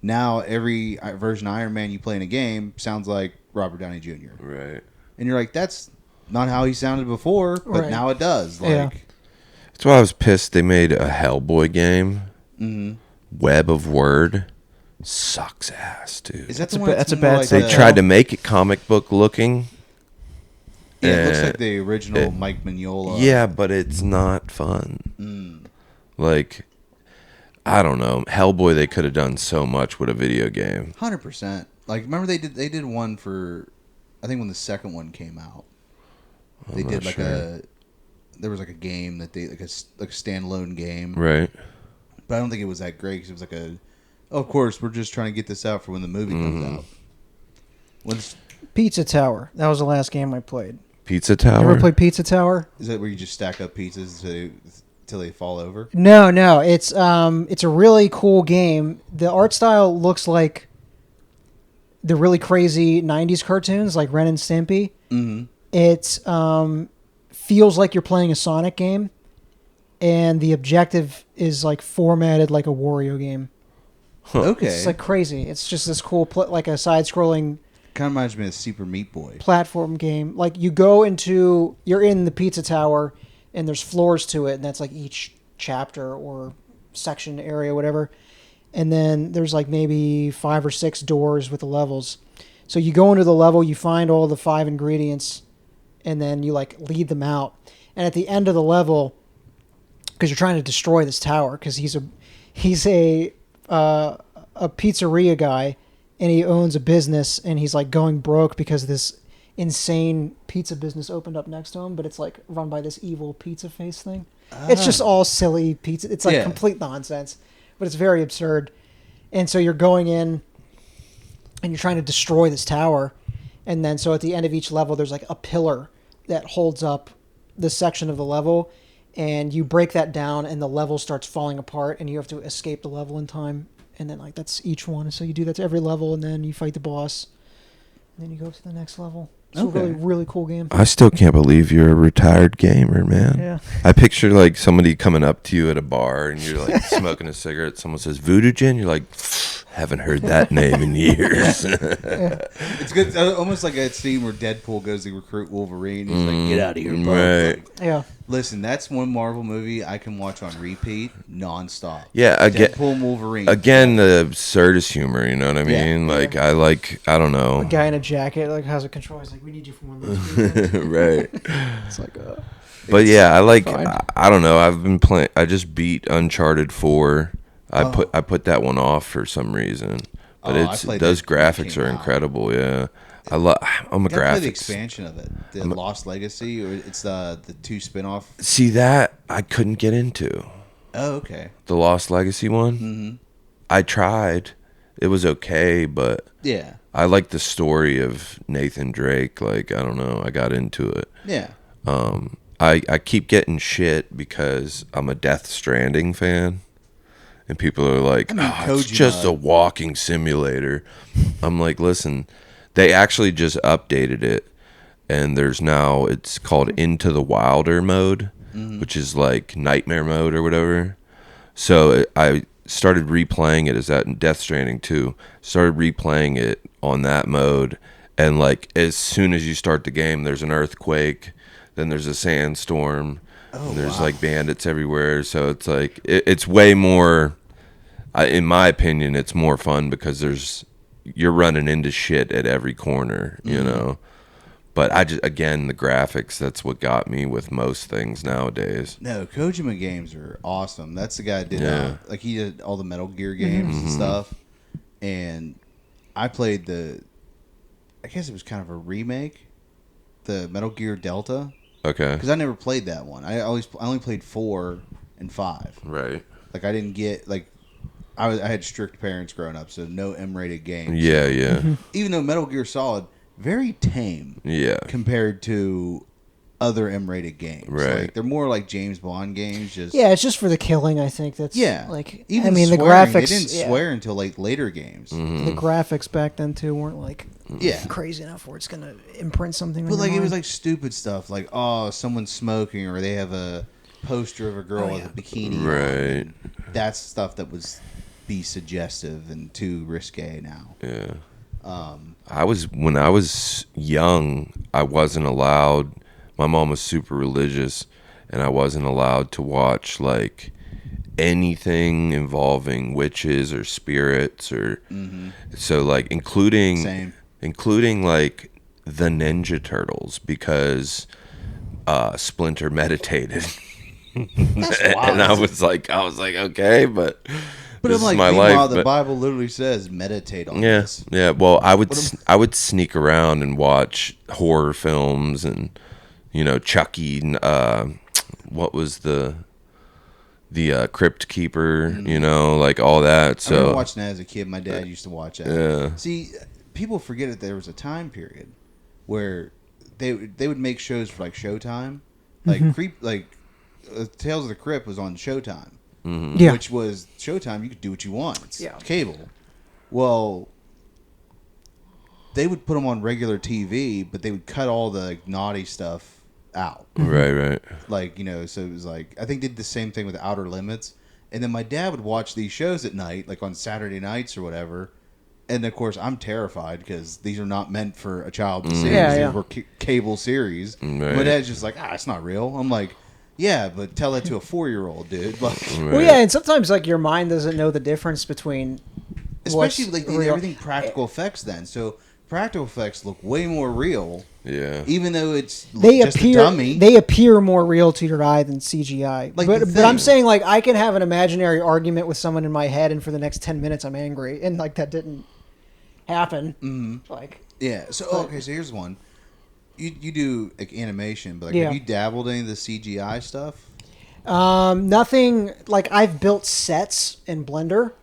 Now every version of Iron Man you play in a game sounds like Robert Downey Jr. Right. And you're like, that's not how he sounded before, but now it does. Like, yeah. That's why I was pissed they made a Hellboy game. Mm-hmm. Web of Word sucks ass, dude. Is that That's the a one? bad- That's that's a more bad like thing. They tried to make it comic book looking. Yeah, it looks like the original Mike Mignola. Yeah, but it's not fun. Like, I don't know. Hellboy, they could have done so much with a video game. 100%. Like, remember they did one for, I think when the second one came out. They did like there was like a game that they like a standalone game, Right. but I don't think it was that great because it was like of course we're just trying to get this out for when the movie comes out. When's Pizza Tower. That was the last game I played. Pizza You Tower? ever played Pizza Tower? is that where you just stack up pizzas till they fall over? No. It's a really cool game. The art style looks like the really crazy '90s cartoons, like Ren and Stimpy. Mm-hmm. It feels like you're playing a Sonic game, and the objective is like formatted like a Wario game. Okay, It's like crazy. It's just this cool, like a side-scrolling kind of reminds me of Super Meat Boy. platform game. Like you're in the Pizza Tower, and there's floors to it, and that's like each chapter or section area, whatever. And then there's like maybe 5 or 6 doors with the levels. So you go into the level, you find all the 5 ingredients, and then you like lead them out. And at the end of the level, because you're trying to destroy this tower, because he's a pizzeria guy, and he owns a business, and he's like going broke because this insane pizza business opened up next to him, but it's like run by this evil pizza face thing. It's just all silly pizza. It's like complete nonsense, but it's very absurd. And so you're going in, and you're trying to destroy this tower. And then so at the end of each level, there's like a pillar that holds up the section of the level, and you break that down, and the level starts falling apart, and you have to escape the level in time. And then like that's each one. So you do that to every level, and then you fight the boss, and then you go to the next level. It's a really, really cool game. I still can't believe you're a retired gamer, man. Yeah. I picture like somebody coming up to you at a bar and you're like smoking a cigarette. Someone says Voodoo Gin. You're like, haven't heard that name in years. It's good. Almost like that scene where Deadpool goes to recruit Wolverine. He's like, get out of here, bud. Right. Like, Yeah. listen, that's one Marvel movie I can watch on repeat nonstop. Yeah, Deadpool and Wolverine. Again, the absurdist humor, you know what I mean? Yeah. Like, I don't know. A guy in a jacket like has a control. He's like, we need you for one of those reasons. Right. It's like, But yeah, fine. I don't know. I've been playing, I just beat Uncharted 4. I put that one off for some reason. But those graffics are incredible, yeah. I'm a graphics. The expansion of it, the Lost Legacy, or it's the 2 spinoff. See, that I couldn't get into. Oh, okay. The Lost Legacy one. Mm-hmm. I tried. It was okay, but Yeah. I like the story of Nathan Drake. Like, I don't know. I got into it. Yeah. I keep getting shit because I'm a Death Stranding fan. And people are like, it's just a walking simulator. I'm like, listen, they actually just updated it. And it's called Into the Wilder mode, which is like nightmare mode or whatever. So I started replaying it as that in Death Stranding 2. Started replaying it on that mode. And like, as soon as you start the game, there's an earthquake. Then there's a sandstorm. And there's like bandits everywhere. So it's like, it's way more... in my opinion, it's more fun because you're running into shit at every corner, you know. But I just, again, the graphics, that's what got me with most things nowadays. No, Kojima games are awesome. That's the guy that did, Yeah. he did all the Metal Gear games and stuff. And I played I guess it was kind of a remake, the Metal Gear Delta. Okay. Because I never played that one. I only played 4 and 5. Right. Like, I didn't get, I had strict parents growing up, so no M-rated games. Yeah, yeah. Even though Metal Gear Solid, very tame. Yeah. Compared to other M-rated games. Right. Like, they're more like James Bond games. Yeah, it's just for the killing. I think that's like. Even I mean, the swearing, graphics. They didn't swear until later games. The graphics back then too weren't Yeah. crazy enough where it's gonna imprint something. But on your it was mind. stupid stuff, like someone's smoking, or they have a poster of a girl with a bikini. on. Right. That's stuff that be suggestive and too risque now. Yeah. When I was young, I wasn't allowed. My mom was super religious, and I wasn't allowed to watch anything involving witches or spirits or so including Same. the Ninja Turtles because Splinter meditated. That's wild. And I was like, okay, but this I'm like, is my meanwhile, life. the But Bible literally says meditate on yeah, this. yeah. Well, I would sneak around and watch horror films and Chucky. What was the Crypt Keeper? All that. I remember So watching that as a kid. My dad used to watch that. Yeah. See, people forget that there was a time period where they would make shows for Showtime, Tales of the Crypt was on Showtime, Yeah. which was Showtime. You could do what you want. It's Yeah. cable. Well, they would put them on regular TV, but they would cut all the naughty stuff out. right. So it was I think they did the same thing with Outer Limits. And then my dad would watch these shows at night, on Saturday nights or whatever. And of course, I'm terrified because these are not meant for a child to see. These were cable series. Right. My dad's just it's not real. I'm like, yeah, but tell that to a 4-year-old, dude. Well, yeah, and sometimes your mind doesn't know the difference between. Especially what's they did real. everything practical effects then. So practical effects look way more real. Yeah. Even though it's just a dummy. They appear more real to your eye than CGI. The But thing. I'm saying I can have an imaginary argument with someone in my head, and for the next 10 minutes I'm angry, and that didn't happen. Mm-hmm. Yeah. So so here's one. You do animation, but Yeah. have you dabbled in any of the CGI stuff? Nothing. I've built sets in Blender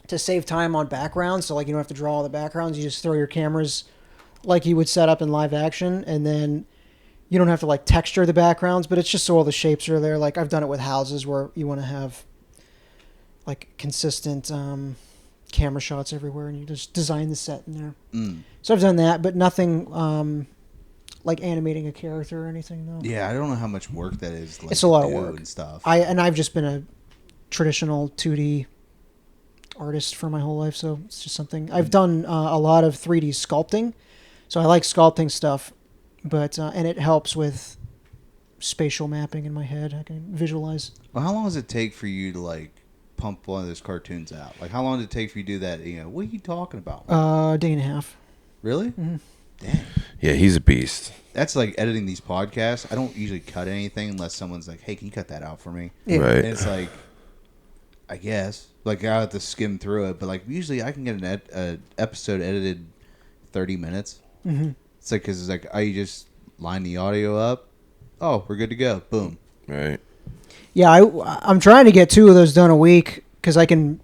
to save time on backgrounds, so you don't have to draw all the backgrounds. You just throw your cameras like you would set up in live action, and then you don't have to texture the backgrounds, but it's just so all the shapes are there. I've done it with houses where you want to have consistent camera shots everywhere, and you just design the set in there. So I've done that, but nothing animating a character or anything. No. Yeah, I don't know how much work that is. It's a lot to of do work and stuff. I've just been a traditional 2D artist for my whole life, so it's just something I've done. A lot of 3D sculpting, so I like sculpting stuff, but and it helps with spatial mapping in my head. I can visualize. Well, how long does it take for you to pump one of those cartoons out? How long did it take for you to do that? What are you talking about? Day and a half. Really? Mm-hmm. Dang. Yeah, he's a beast. That's like editing these podcasts. I don't usually cut anything unless someone's like, "Hey, can you cut that out for me?" Yeah. Right. And it's I guess I have to skim through it, but usually I can get an episode edited 30 minutes. Mm-hmm. It's because you just line the audio up. Oh, we're good to go. Boom. Right. Yeah, I'm trying to get 2 of those done a week because I can.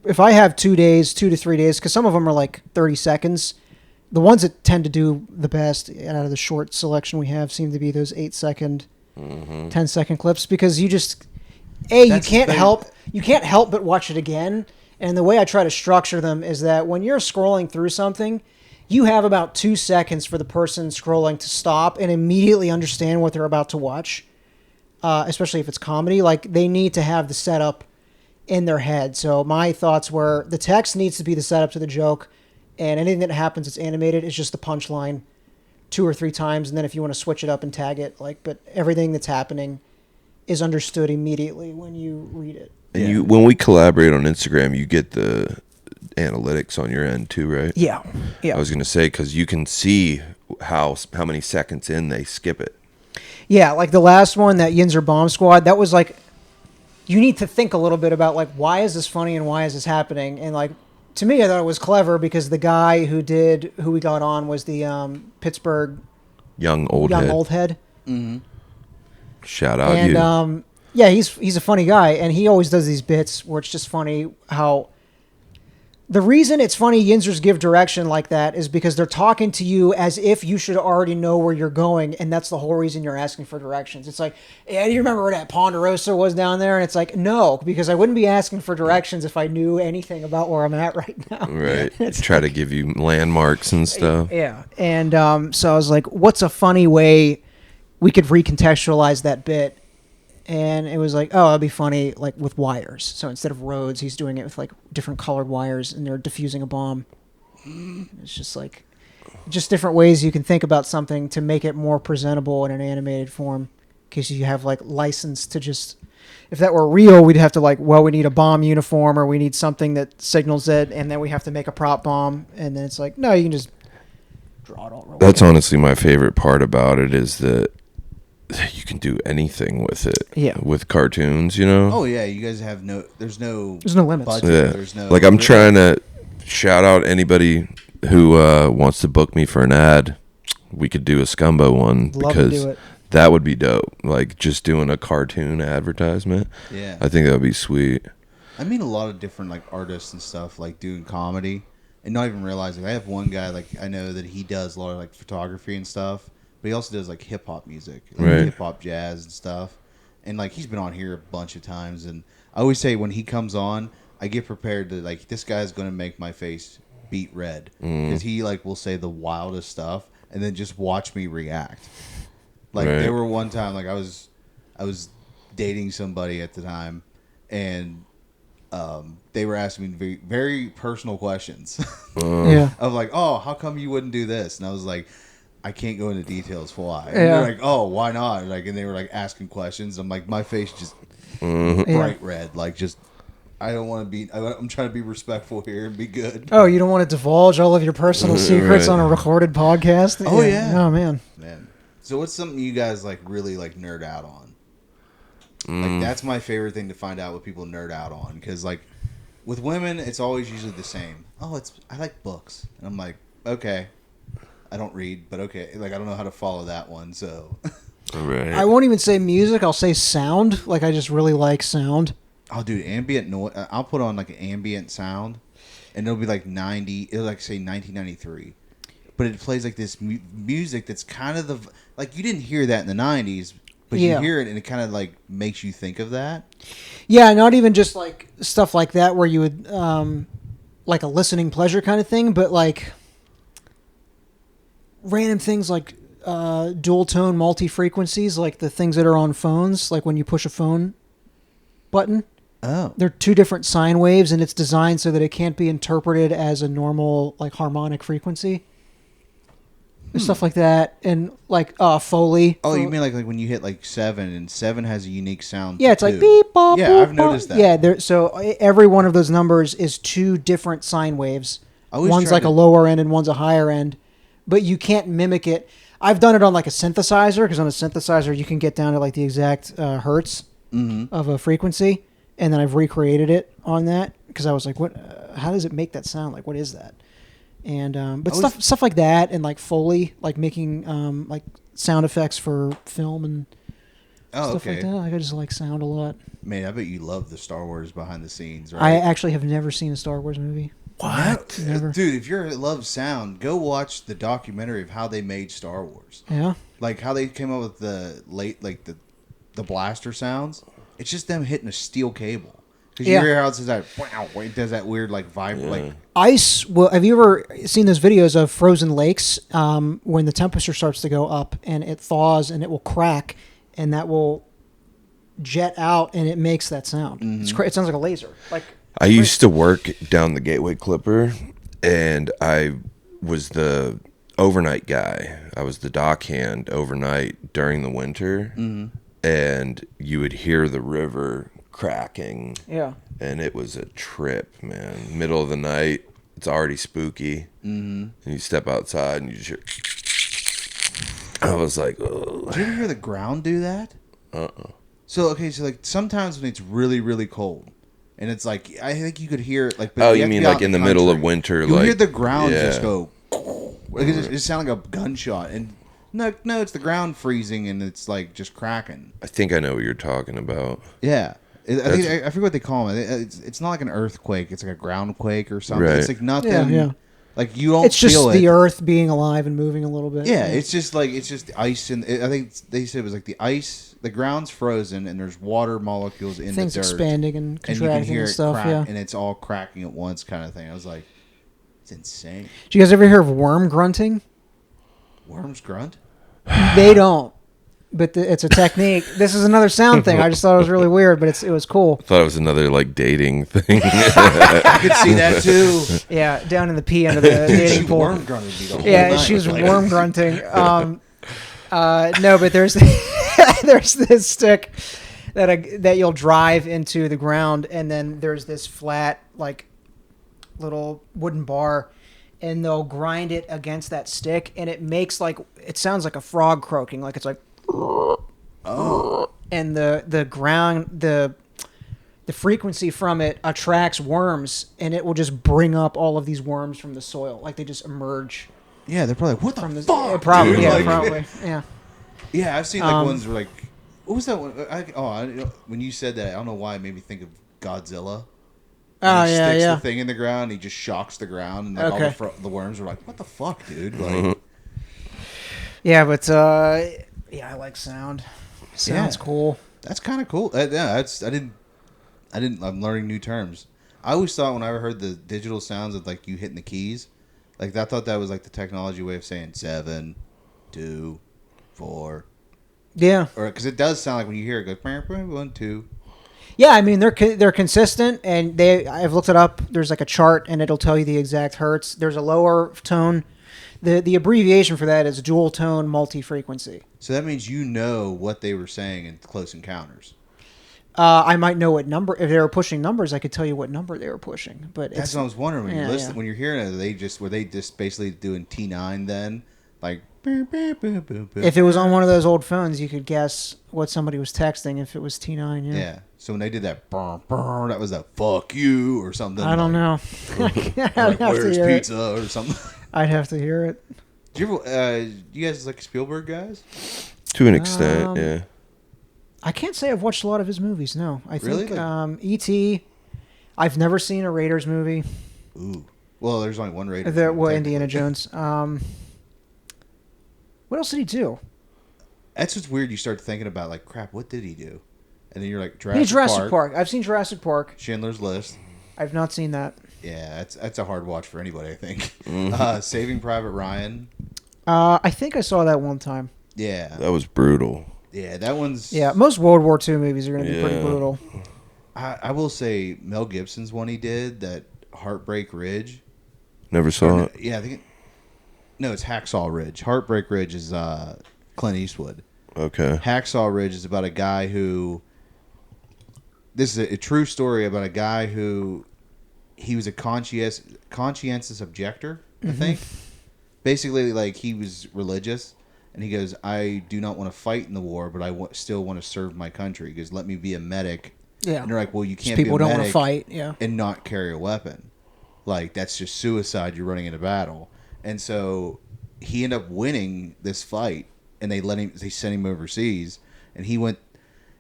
If I have 2 days, 2 to 3 days, because some of them are 30 seconds. The ones that tend to do the best out of the short selection we have seem to be those 8-second, 10-second clips because you just you can't help but watch it again. And the way I try to structure them is that when you're scrolling through something, you have about 2 seconds for the person scrolling to stop and immediately understand what they're about to watch. Especially if it's comedy, they need to have the setup in their head. So my thoughts were the text needs to be the setup to the joke. And anything that happens that's animated is just the punchline 2 or 3 times. And then if you want to switch it up and tag it, but everything that's happening is understood immediately when you read it. And when we collaborate on Instagram, you get the analytics on your end too, right? Yeah. I was going to say, because you can see how many seconds in they skip it. Yeah, like the last one, that Yinzer Bomb Squad, that was like, you need to think a little bit about like, why is this funny and why is this happening? And like, to me, I thought it was clever because the guy who we got on was the Pittsburgh Young old head. Shout out And you. yeah, he's a funny guy, and he always does these bits where it's just funny how. The reason it's funny Yinzers give direction like that is because they're talking to you as if you should already know where you're going, and that's the whole reason you're asking for directions. It's like, yeah, do you remember where that Ponderosa was down there? And it's like, no, because I wouldn't be asking for directions if I knew anything about where I'm at right now. Right. Try to give you landmarks and stuff. Yeah. And so I was like, what's a funny way we could recontextualize that bit? And it was like, oh, it'd be funny, like with wires. So instead of roads, he's doing it with like different colored wires, and they're diffusing a bomb. It's just like, just different ways you can think about something to make it more presentable in an animated form. In case you have like license to just, if that were real, we'd have to like, well, we need a bomb uniform, or we need something that signals it, and then we have to make a prop bomb. And then it's like, no, you can just draw it all. That's honestly my favorite part about it, is that you can do anything with it. Yeah. With cartoons, you know? Oh yeah, you guys have there's no limits. budget. Yeah. There's no, like, I'm trying to shout out anybody who wants to book me for an ad. We could do a Scumbo one. Love to because do it. that would be dope. Like, just doing a cartoon advertisement. Yeah. I think that would be sweet. I mean, a lot of different like artists and stuff like doing comedy and not even realizing. I have one guy like I know that he does a lot of like photography and stuff. But he also does like hip hop music, like right. hip hop jazz and stuff. And like he's been on here a bunch of times. And I always say when he comes on, I get prepared to like, this guy's going to make my face beat red, because he like will say the wildest stuff and then just watch me react. Like right. there were one time like I was dating somebody at the time, and they were asking me very, very personal questions. Yeah. Of like, oh, how come you wouldn't do this? And I was like, I can't go into details why. And Yeah. they're like, oh, why not? Like, and they were like asking questions. I'm like, my face just bright red. Like, just, I don't want to be, I'm trying to be respectful here and be good. Oh, you don't want to divulge all of your personal secrets Right. on a recorded podcast? Oh, yeah. Oh, man. Man. So what's something you guys like really like nerd out on? Like, that's my favorite thing to find out what people nerd out on. Because like with women, it's always usually the same. Oh, I like books. And I'm like, okay. I don't read, but okay. Like, I don't know how to follow that one, so. Right. I won't even say music. I'll say sound. Like, I just really like sound. I'll do ambient noise. I'll put on like an ambient sound, and it'll be like 90. It'll like say 1993, but it plays like this music that's kind of like you didn't hear that in the 90s, but Yeah. you hear it and it kind of like makes you think of that. Yeah, not even just like stuff like that where you would, like a listening pleasure kind of thing, but like random things like dual tone multi frequencies, like the things that are on phones, like when you push a phone button. Oh, They're two different sine waves, and it's designed so that it can't be interpreted as a normal like harmonic frequency. Stuff like that, and like Foley. oh, you mean like when you hit like 7, and 7 has a unique sound. Yeah, it's like too. beep bop. Yeah, boop, I've noticed bop. that. Yeah, so every one of those numbers is two different sine waves. I always One's try like to- a lower end and one's a higher end, but you can't mimic it. I've done it on like a synthesizer, because on a synthesizer you can get down to like the exact hertz of a frequency, and then I've recreated it on that because I was like, what? How does it make that sound? Like, what is that? And but stuff like that, and like Foley, like making like sound effects for film and stuff like that. Like, I just like sound a lot. Man, I bet you love the Star Wars behind the scenes, right? I actually have never seen a Star Wars movie. What? Never. Dude, if you love sound, go watch the documentary of how they made Star Wars. Yeah. Like how they came up with the blaster sounds. It's just them hitting a steel cable. Because you hear how it says that, wow, it does that weird like vibe. Like Ice. Well, have you ever seen those videos of frozen lakes when the temperature starts to go up and it thaws and it will crack and that will jet out and it makes that sound? It sounds like a laser. Like I used to work down the Gateway Clipper, and I was the overnight guy. I was the dock hand overnight during the winter, and you would hear the river cracking. Yeah. And it was a trip, man. Middle of the night, it's already spooky. And you step outside and you just hear I was like, oh. Did you ever hear the ground do that? So like sometimes when it's really really cold, and it's like I think you could hear it like. But Oh, you you have to mean be out like in the country. middle of winter? You like, hear the ground yeah. just go. Like it sounded like a gunshot, and no, it's the ground freezing, and it's like just cracking. I think I know what you're talking about. Yeah. I forget what they call them. It's not like an earthquake. It's like a ground quake or something. Right. It's like nothing. Yeah. Like you don't. It's just feel the it. earth being alive and moving a little bit. Yeah, it's just the ice, and I think they said it was like the ice. The ground's frozen, and there's water molecules in Things the dirt, expanding and and you contracting can hear and it stuff. crack, Yeah. and it's all cracking at once, kind of thing. I was like, it's insane. Do you guys ever hear of worm grunting? Worms grunt. They don't, but it's a technique. This is another sound thing. I just thought it was really weird, but it was cool. I thought it was another like dating thing. I could see that too. Yeah, down in the pee end of the dating She pool. worm grunted me the whole Yeah, night. she was Like, worm grunting. No, but there's there's this stick that you'll drive into the ground, and then there's this flat like little wooden bar, and they'll grind it against that stick, and it makes it sounds like a frog croaking, like it's like. Oh. And the ground the frequency from it attracts worms, and it will just bring up all of these worms from the soil, like they just emerge. Yeah, they're probably like, what From the the fuck? probably, dude? yeah, Like- probably, yeah. Yeah, I've seen like ones where like, what was that one? When you said that, I don't know why it made me think of Godzilla. Oh He yeah, sticks yeah. the thing in the ground, he just shocks the ground, and like all Okay. the worms are like, what the fuck, dude? Like, Yeah, but yeah, I like sound. Sounds Yeah. cool. that's kind of cool. Yeah, that's I didn't. I'm learning new terms. I always thought when I heard the digital sounds of like you hitting the keys, like I thought that was like the technology way of saying 7, 2, 4, Yeah, or because it does sound like when you hear it, it goes 1, 2. yeah. I mean, they're consistent, and I've looked it up. There's like a chart, and it'll tell you the exact hertz. There's a lower tone. The abbreviation for that is dual tone multi frequency. So that means you know what they were saying in Close Encounters. I might know what number. If they were pushing numbers, I could tell you what number they were pushing. But That's what I was wondering when Yeah, you listen, yeah. when you're hearing it. Were they just basically doing T9 then, like. Boom, boom, boom, boom, boom. if it was on one of those old phones, you could guess what somebody was texting if it was T9. Yeah. Yeah. So when they did that, that was a fuck you or something. I don't know. Like, I'd have to where's hear it. pizza or something. I'd have to hear it. Do you ever, you guys like Spielberg guys? To an extent, Um, yeah. I can't say I've watched a lot of his movies. No, I Really? think Like- E.T. I've never seen a Raiders movie. Ooh. Well, there's only one Raider. Indiana Jones. What else did he do? That's what's weird. You start thinking about like, crap, what did he do? And then you're like, He did Jurassic, Jurassic Park. I've seen Jurassic Park. Schindler's List. I've not seen that. Yeah, that's a hard watch for anybody, I think. Mm-hmm. Saving Private Ryan. I think I saw that one time. Yeah. That was brutal. Yeah, that one's... Yeah, most World War II movies are going to be pretty Yeah. brutal. I will say Mel Gibson's one he did, that Heartbreak Ridge. Never saw it. Yeah, I think... No, it's Hacksaw Ridge. Heartbreak Ridge is Clint Eastwood. Okay. Hacksaw Ridge is about a guy who... This is a true story about a guy who... He was a conscientious objector, I think. Basically, like, he was religious. And he goes, I do not want to fight in the war, but I still want to serve my country. He goes, let me be a medic. Yeah. And they're like, well, you Just can't be people a don't want to medic fight. Yeah. and not carry a weapon. Like, that's just suicide. You're running into battle. And so he ended up winning this fight, and they sent him overseas. And he went...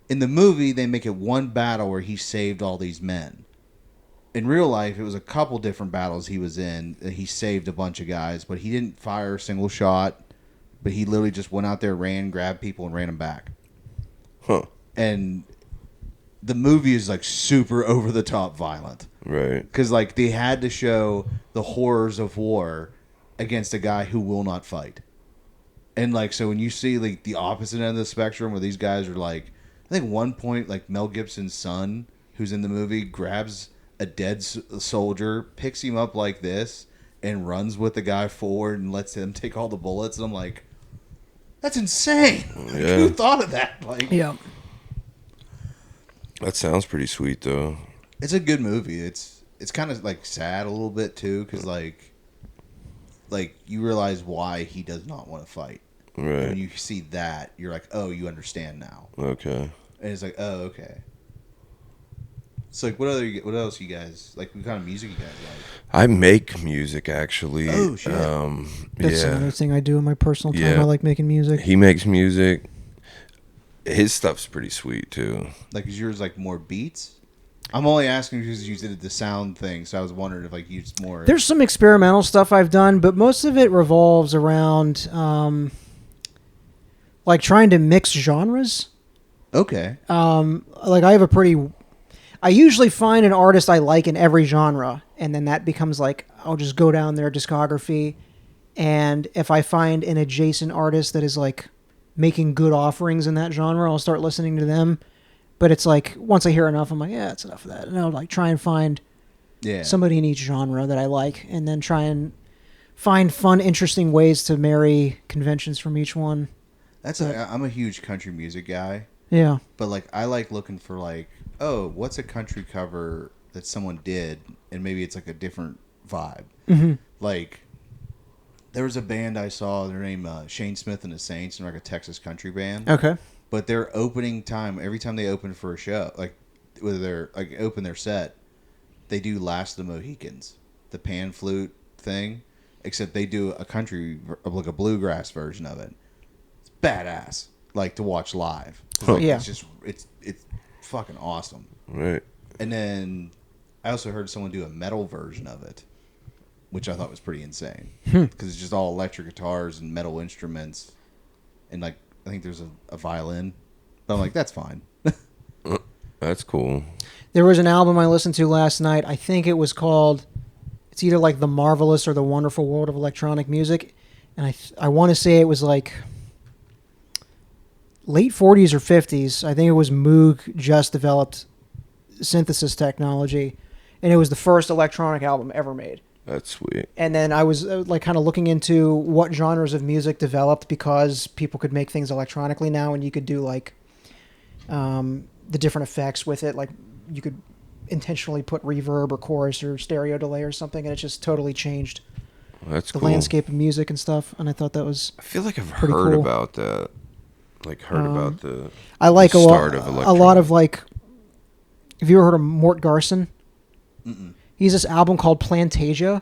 In the movie, they make it one battle where he saved all these men. In real life, it was a couple different battles he was in. He saved a bunch of guys, but he didn't fire a single shot. But he literally just went out there, grabbed people, and ran them back. Huh. And the movie is like super over the top violent. Right. Because like they had to show the horrors of war against a guy who will not fight. And like so when you see like the opposite end of the spectrum where these guys are like, I think one point like Mel Gibson's son, who's in the movie, grabs a dead soldier, picks him up like this, and runs with the guy forward and lets him take all the bullets. And I'm like, that's insane. Like, Yeah. who thought of that? Like, Yeah. That sounds pretty sweet, though. it's a good movie. It's kind of like sad a little bit too, because like you realize why he does not want to fight. And Right. when you see that, you're like, oh, you understand now. Okay. And it's like, oh, okay. So like, what else you guys like? What kind of music you guys like? I make music actually. Oh, shit. That's Yeah. another thing I do in my personal time. Yeah. I like making music. He makes music. His stuff's pretty sweet too. Like, is yours like more beats? I'm only asking because you did the sound thing, so I was wondering if like you just more. There's some experimental stuff I've done, but most of it revolves around like trying to mix genres. Okay. Like I usually find an artist I like in every genre, and then that becomes like I'll just go down their discography, and if I find an adjacent artist that is like making good offerings in that genre, I'll start listening to them. But it's like once I hear enough, I'm like, yeah, that's enough of that, and I'll like try and find somebody in each genre that I like, and then try and find fun, interesting ways to marry conventions from each one. I'm a huge country music guy. Yeah. But like I like looking for like, oh, what's a country cover that someone did and maybe it's like a different vibe. Mm-hmm. Like there was a band I saw, their name Shane Smith and the Saints, and like a Texas country band. Okay. But their opening time, every time they open for a show, like whether they're like open their set, they do Last of the Mohicans, the pan flute thing, except they do a country like a bluegrass version of it. It's badass, like to watch live. Like, Yeah. it's just it's fucking awesome. Right. And then I also heard someone do a metal version of it, which I thought was pretty insane because it's just all electric guitars and metal instruments, and like I think there's a violin. But I'm like, that's fine. That's cool. There was an album I listened to last night. I think it was called. It's either like The Marvelous or The Wonderful World of Electronic Music, and I want to say it was like late 40s or 50s. I think it was Moog just developed synthesis technology, and it was the first electronic album ever made. That's sweet. And then I was like kind of looking into what genres of music developed because people could make things electronically now, and you could do like the different effects with it. Like you could intentionally put reverb or chorus or stereo delay or something, and it just totally changed That's the cool. landscape of music and stuff. And I thought that was I feel like I've pretty heard cool. about that. Like heard about the. I like the a start lot. of A lot electronic. of like. Have you ever heard of Mort Garson? Mm-mm. He has this album called Plantasia,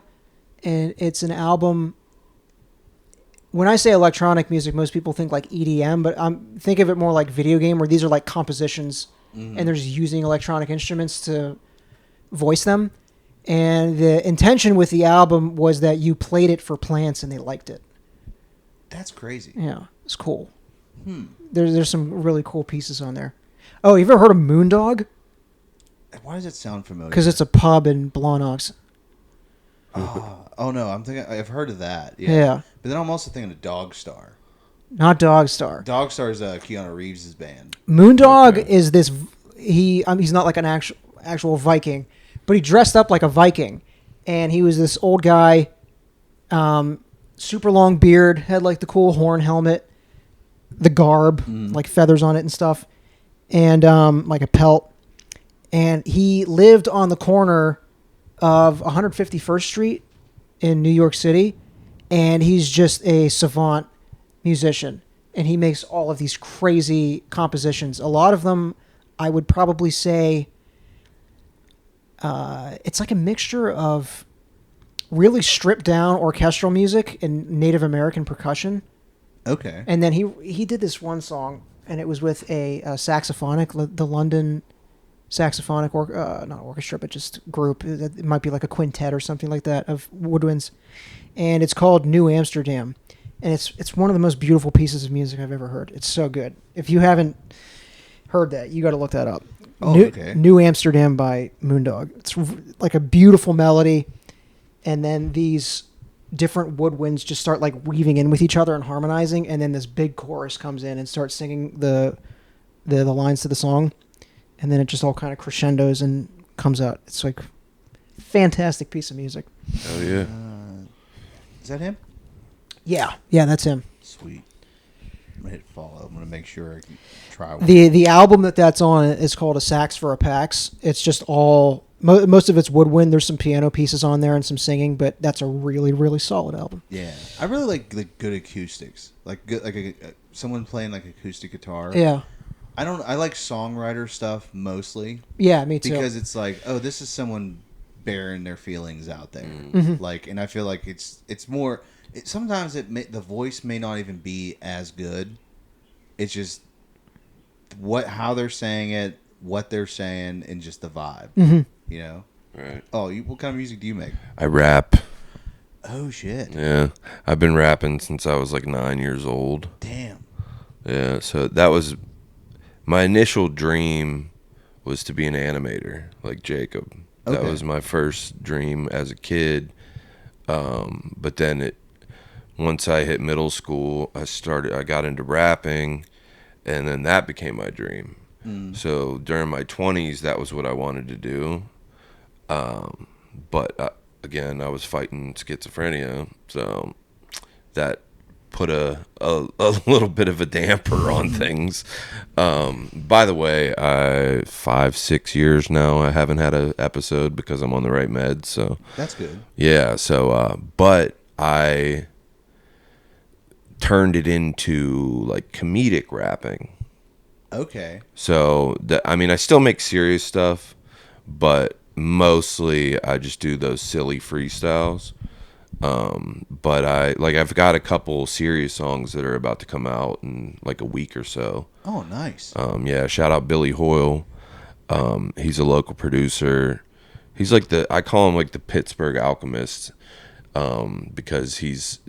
and it's an album. When I say electronic music, most people think like EDM, but think of it more like video game, where these are like compositions, and they're just using electronic instruments to voice them. And the intention with the album was that you played it for plants and they liked it. That's crazy. Yeah, it's cool. There's some really cool pieces on there. Oh, you ever heard of Moondog? Why does it sound familiar? Because it's a pub in Blawnox. Oh no, I'm thinking I've heard of that. Yeah. But then I'm also thinking of Dog Star. Not Dogstar. Dog Star is Keanu Reeves' band. Moondog Okay. is this. He's not like an actual Viking, but he dressed up like a Viking, and he was this old guy, super long beard, had like the cool horn helmet, the garb, like feathers on it and stuff, and like a pelt, and he lived on the corner of 151st Street in New York City, and he's just a savant musician, and he makes all of these crazy compositions. A lot of them, I would probably say, it's like a mixture of really stripped down orchestral music and Native American percussion. Okay. And then he did this one song, and it was with a saxophonic, the London saxophonic not orchestra, but just group. It might be like a quintet or something like that of woodwinds, and it's called New Amsterdam, and it's one of the most beautiful pieces of music I've ever heard. It's so good. If you haven't heard that, you got to look that up. Oh, okay. New Amsterdam by Moondog. It's like a beautiful melody, and then these different woodwinds just start like weaving in with each other and harmonizing, and then this big chorus comes in and starts singing the lines to the song, and then it just all kind of crescendos and comes out. It's like fantastic piece of music. Hell yeah. Is that him? Yeah, that's him. Sweet. I'm gonna hit follow. I'm gonna make sure I can try one. The album that's on is called A Sax for a Pax. It's just all Most of it's woodwind. There's some piano pieces on there and some singing, but that's a really, really solid album. Yeah, I really like good acoustics, like good someone playing like acoustic guitar. Yeah. I like songwriter stuff mostly. Yeah, me too. Because it's like, oh, this is someone bearing their feelings out there. Mm-hmm. Like, and I feel like it's more. Sometimes the voice may not even be as good. It's just how they're saying it, what they're saying, and just the vibe. Mm-hmm. You know. Right. Oh, what kind of music do you make? I rap. Oh shit. Yeah, I've been rapping since I was like 9 years old. Damn. Yeah, so that was my initial dream, was to be an animator like Jacob. That Okay. was my first dream as a kid. But then once I hit middle school, I got into rapping, and then that became my dream. So during my 20s, that was what I wanted to do. But again, I was fighting schizophrenia, so that put a little bit of a damper on things. By the way, 5-6 years now I haven't had an episode because I'm on the right meds. So That's good. yeah. So but I turned it into like comedic rapping. Okay. So I still make serious stuff, but mostly I just do those silly freestyles. But I've got a couple serious songs that are about to come out in like a week or so. Oh, nice. Yeah, shout out Billy Hoyle. He's a local producer. He's like I call him like the Pittsburgh Alchemist, because he's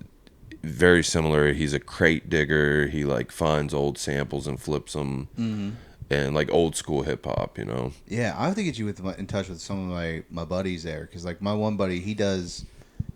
very similar. He's a crate digger. He like finds old samples and flips them, and like old school hip hop, you know. Yeah, I have to get you in touch with some of my buddies there, because like my one buddy, he does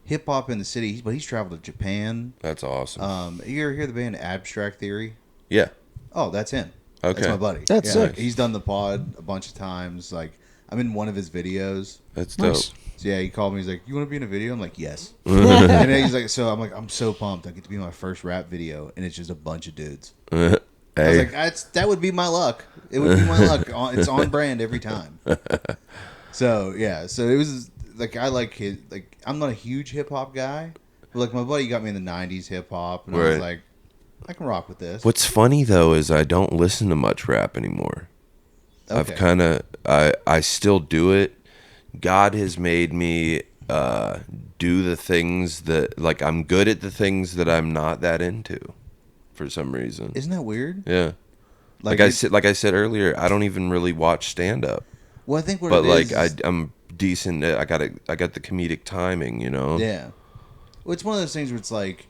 hip hop in the city, but he's traveled to Japan. That's awesome. You ever hear the band Abstract Theory? Yeah. Oh, that's him. Okay. That's my buddy. That's sick. He's done the pod a bunch of times. Like, I'm in one of his videos. That's Nice. dope. So yeah, he called me. He's like, "You want to be in a video?" I'm like, "Yes." And then he's like, "So I'm like, I'm so pumped. I get to be in my first rap video, and it's just a bunch of dudes." I was Hey, like, that would be my luck. It would be my luck. It's on brand every time. So yeah, so it was like I like his like I'm not a huge hip hop guy, but like my buddy got me in the '90s hip hop, and I was Right. like, I can rock with this. what's funny though is I don't listen to much rap anymore. I've Okay. kind of I still do it. God has made me do the things that, like, I'm good at the things that I'm not that into for some reason. Isn't that weird? Yeah. Like I said earlier, I don't even really watch stand up. Well, I think what But it like is, I'm decent. I got the comedic timing, you know. yeah. Well, it's one of those things where it's like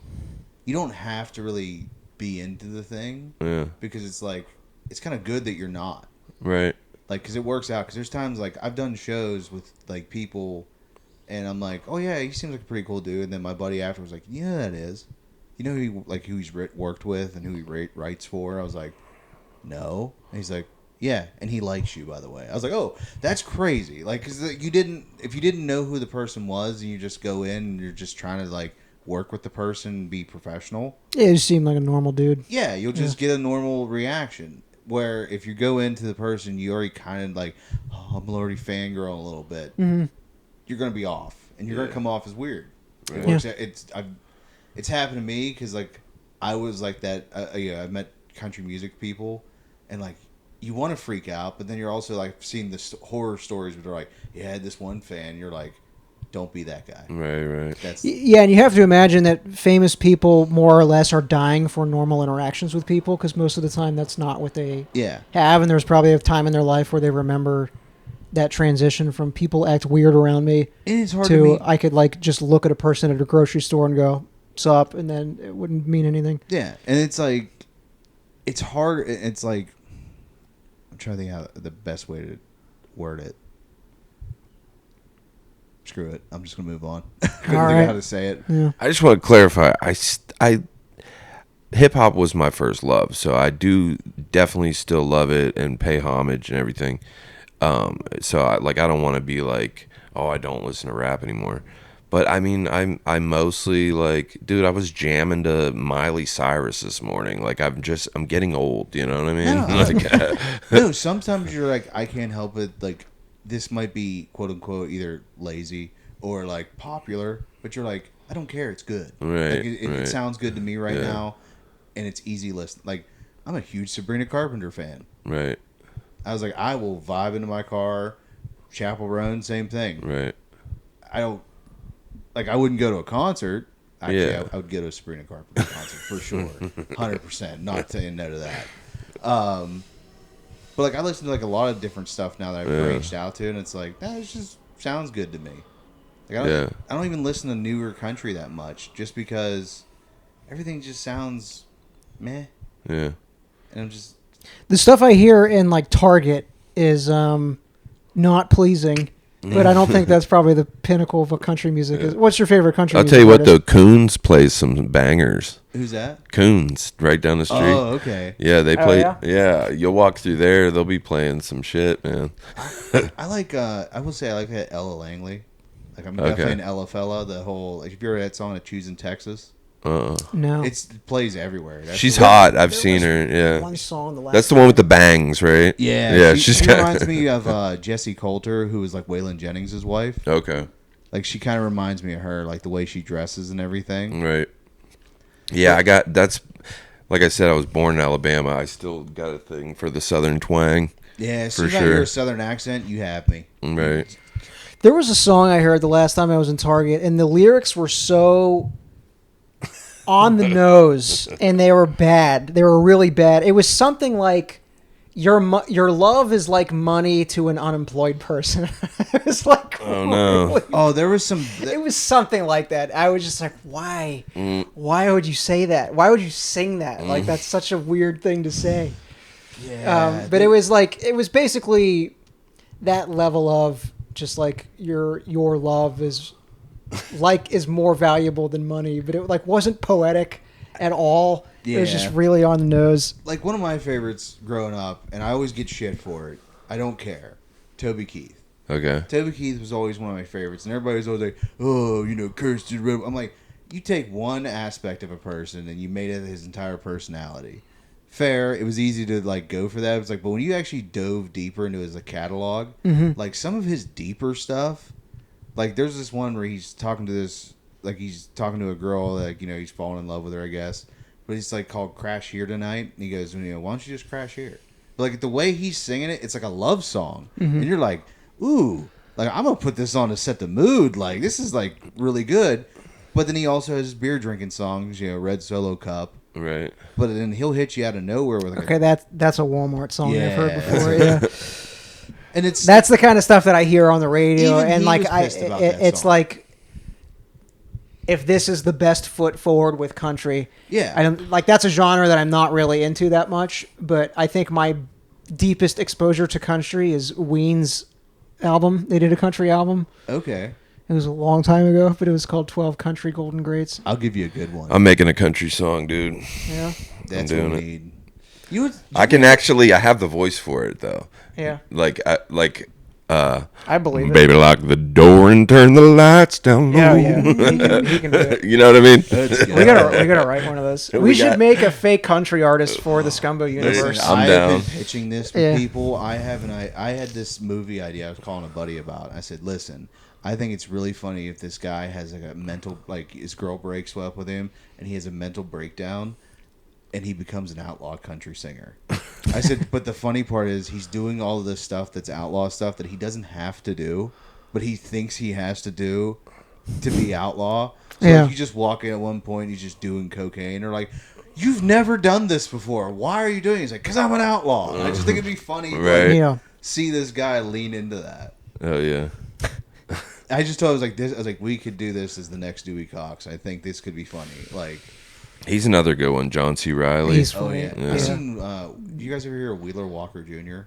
you don't have to really be into the thing Yeah. because it's like it's kind of good that you're not. Right. Like, because it works out. Because there's times, like, I've done shows with, like, people, and I'm like, oh, yeah, he seems like a pretty cool dude. And then my buddy after was like, yeah, that is. You know who he's worked with and who he writes for? I was like, no. And he's like, yeah, and he likes you, by the way. I was like, oh, that's crazy. Like, because if you didn't know who the person was and you just go in and you're just trying to, like, work with the person and be professional. Yeah, you seem like a normal dude. Yeah, you'll just get a normal reaction. Where if you go into the person, you already kind of like, oh, I'm already fangirling a little bit. Mm-hmm. You're gonna be off, and you're gonna come off as weird. Right. It works out- it's happened to me because like I was like that. I met country music people, and like you want to freak out, but then you're also like seeing the horror stories where they're like, yeah, I had this one fan. You're like, don't be that guy. Right. That's Yeah, and you have to imagine that famous people more or less are dying for normal interactions with people because most of the time that's not what they yeah. have, and there's probably a time in their life where they remember that transition from people act weird around me It is hard to to I could like just look at a person at a grocery store and go, "Sup," and then it wouldn't mean anything. Yeah, and it's like, it's hard. It's like, I'm trying to think how the best way to word it. Screw it. I'm just gonna move on. Couldn't think right. of how to say it. Yeah. I just want to clarify. I hip hop was my first love, so I do definitely still love it and pay homage and everything. So I don't want to be like, oh, I don't listen to rap anymore. But I mean, I'm mostly like, dude, I was jamming to Miley Cyrus this morning. Like I'm getting old, you know what I mean? No. Like, No, sometimes you're like, I can't help it. Like, this might be quote unquote either lazy or like popular, but you're like, I don't care, it's good. Right, Like, it right. sounds good to me right Yeah. now, and it's easy listen. Like, I'm a huge Sabrina Carpenter fan. Right. I was like, I will vibe into my car. Chapel Roan, same thing. Right. I don't like. I wouldn't go to a concert. Actually, Yeah. I would go to a Sabrina Carpenter concert for sure, 100%. Not saying no to that. But like, I listen to like a lot of different stuff now that I've branched out to, and it's like that just sounds good to me. Like, I don't even listen to newer country that much, just because everything just sounds meh, Yeah. and I'm just The stuff I hear in like Target is not pleasing, but I don't think that's probably the pinnacle of what country music is. What's your favorite country I'll music tell you what, though, artist? Coons plays some bangers. who's that? Coons, right down the street. Oh, okay. Yeah, they Oh, play. yeah? Yeah, you'll walk through there, they'll be playing some shit, man. I like. I will say I like that Ella Langley. Like, I'm Okay. definitely an Ella fella. The whole, like, if you ever had that song at Choosing Texas, No. it plays everywhere. That's She's the- hot. I've seen her. Yeah, One song. The last that's the one with the bangs, right? Yeah, yeah. She got- reminds me of Jessie Coulter, who was like Waylon Jennings' wife. Okay, Like, she kind of reminds me of her, like the way she dresses and everything. right. Yeah, I got. That's like I said. I was born in Alabama. I still got a thing for the Southern twang. Yeah, as For soon as I sure. hear a Southern accent, you have me. Right. There was a song I heard the last time I was in Target, and the lyrics were so on the nose, and they were bad. They were really bad. It was something like your love is like money to an unemployed person. It was like, Oh, no. really- Oh, there was some. It was something like that. I was just like, why? Mm. Why would you say that? Why would you sing that? Like, that's such a weird thing to say. Yeah, But it was like, it was basically that level of just like your love is more valuable than money, but it like wasn't poetic at all. It was just Yeah. really on the nose. like one of my favorites growing up, and I always get shit for it. I don't care. Toby Keith. Okay. Toby Keith was always one of my favorites, and everybody's always like, "Oh, you know, cursed." I'm like, you take one aspect of a person and you made it his entire personality. Fair, it was easy to like go for that. It's like, but when you actually dove deeper into his catalog, like some of his deeper stuff, like there's this one where he's talking to he's talking to a girl that, you know, he's falling in love with her, I guess. But it's like called "Crash Here Tonight," and he goes, you know, why don't you just crash here? But like the way he's singing it, it's like a love song, and you're like, ooh, like I'm gonna put this on to set the mood. Like this is like really good. But then he also has beer drinking songs, you know, Red Solo Cup. Right. But then he'll hit you out of nowhere with like Okay, that's a Walmart song I've heard Yeah. before. Yeah, and it's that's the kind of stuff that I hear on the radio, Even and he like was pissed about that it's song. like if this is the best foot forward with country. Yeah. I don't like that's a genre that I'm not really into that much, but I think my deepest exposure to country is Ween's album. They did a country album. okay. It was a long time ago, but it was called 12 Country Golden Greats. I'll give you a good one. I'm making a country song, dude. Yeah. That's I'm what doing we it. need. You would, I can actually. I have the voice for it though. Yeah. I I believe it. baby, lock the door and turn the lights down low. Yeah, yeah. He can do it. You know what I mean? That's good. We gotta write one of those. We should got- make a fake country artist for the Scumbo universe. I'm I've down. been pitching this with Yeah. people. I had this movie idea I was calling a buddy about. I said, listen, I think it's really funny if this guy has like a mental, like his girl breaks up with him and he has a mental breakdown and he becomes an outlaw country singer. I said, but the funny part is he's doing all of this stuff that's outlaw stuff that he doesn't have to do, but he thinks he has to do to be outlaw. So Yeah. like, you just walk in at one point, he's just doing cocaine. Or like, you've never done this before. Why are you doing it? He's like, because I'm an outlaw. And I just think it'd be funny to Right. like, Yeah. see this guy lean into that. Oh yeah. I just told him, I was like, we could do this as the next Dewey Cox. I think this could be funny. Like, He's another good one, John C. Riley. He's oh funny. yeah. Yeah. I seen, you guys ever hear of Wheeler Walker Jr.?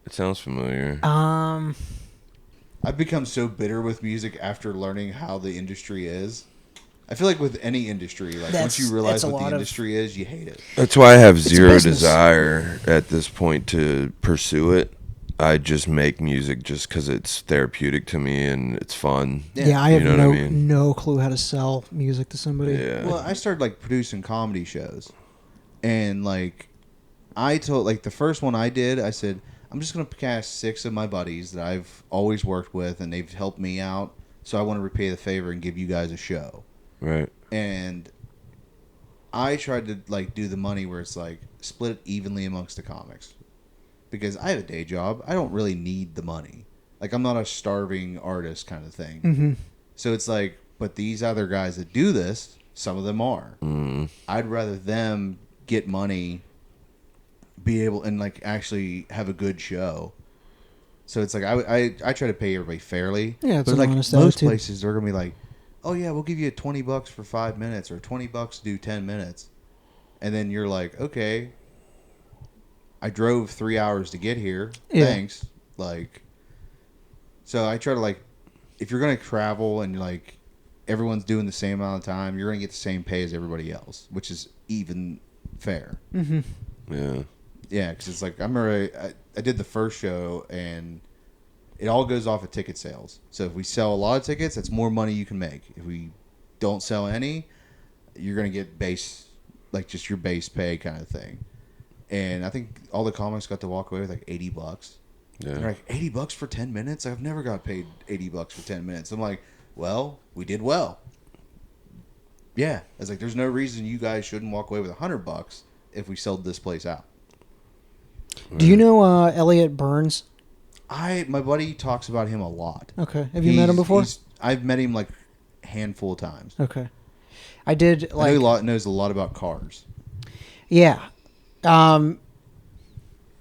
It sounds familiar. I've become so bitter with music after learning how the industry is. I feel like with any industry, like once you realize that's a what the lot of- industry is, you hate it. That's why I have It's zero business. desire at this point to pursue it. I just make music just because it's therapeutic to me and it's fun. Yeah, I You have know no what I mean? no clue how to sell music to somebody. Yeah. Well, I started like producing comedy shows, and like I told like the first one I did, I said I'm just going to cast 6 of my buddies that I've always worked with, and they've helped me out. So I want to repay the favor and give you guys a show. Right. And I tried to like do the money where it's like split it evenly amongst the comics, because I have a day job. I don't really need the money. Like, I'm not a starving artist kind of thing. Mm-hmm. So it's like, but these other guys that do this, some of them are. I'd rather them get money, be able, and like actually have a good show. So it's like I try to pay everybody fairly. Yeah, it's but an like honest most attitude. places, they're gonna be like, "Oh yeah, we'll give you $20 for 5 minutes, or $20 to do 10 minutes," and then you're like, "Okay, I drove 3 hours to get here. Yeah. Thanks." Like, so I try to like, if you're gonna travel and like everyone's doing the same amount of time, you're gonna get the same pay as everybody else, which is even fair. Mm-hmm. Yeah. Yeah, because it's like, I remember I did the first show, and it all goes off of ticket sales. So if we sell a lot of tickets, that's more money you can make. If we don't sell any, you're going to get base, like just your base pay kind of thing. And I think all the comics got to walk away with like $80. Yeah. And they're like, $80 for 10 minutes? I've never got paid $80 for 10 minutes. I'm like, well, we did well. Yeah. I was like, there's no reason you guys shouldn't walk away with $100 if we sold this place out. Do you know Elliot Burns? My buddy talks about him a lot. Okay. Have you met him before? I've met him like a handful of times. Okay. I did like. I know knows a lot about cars. Yeah. There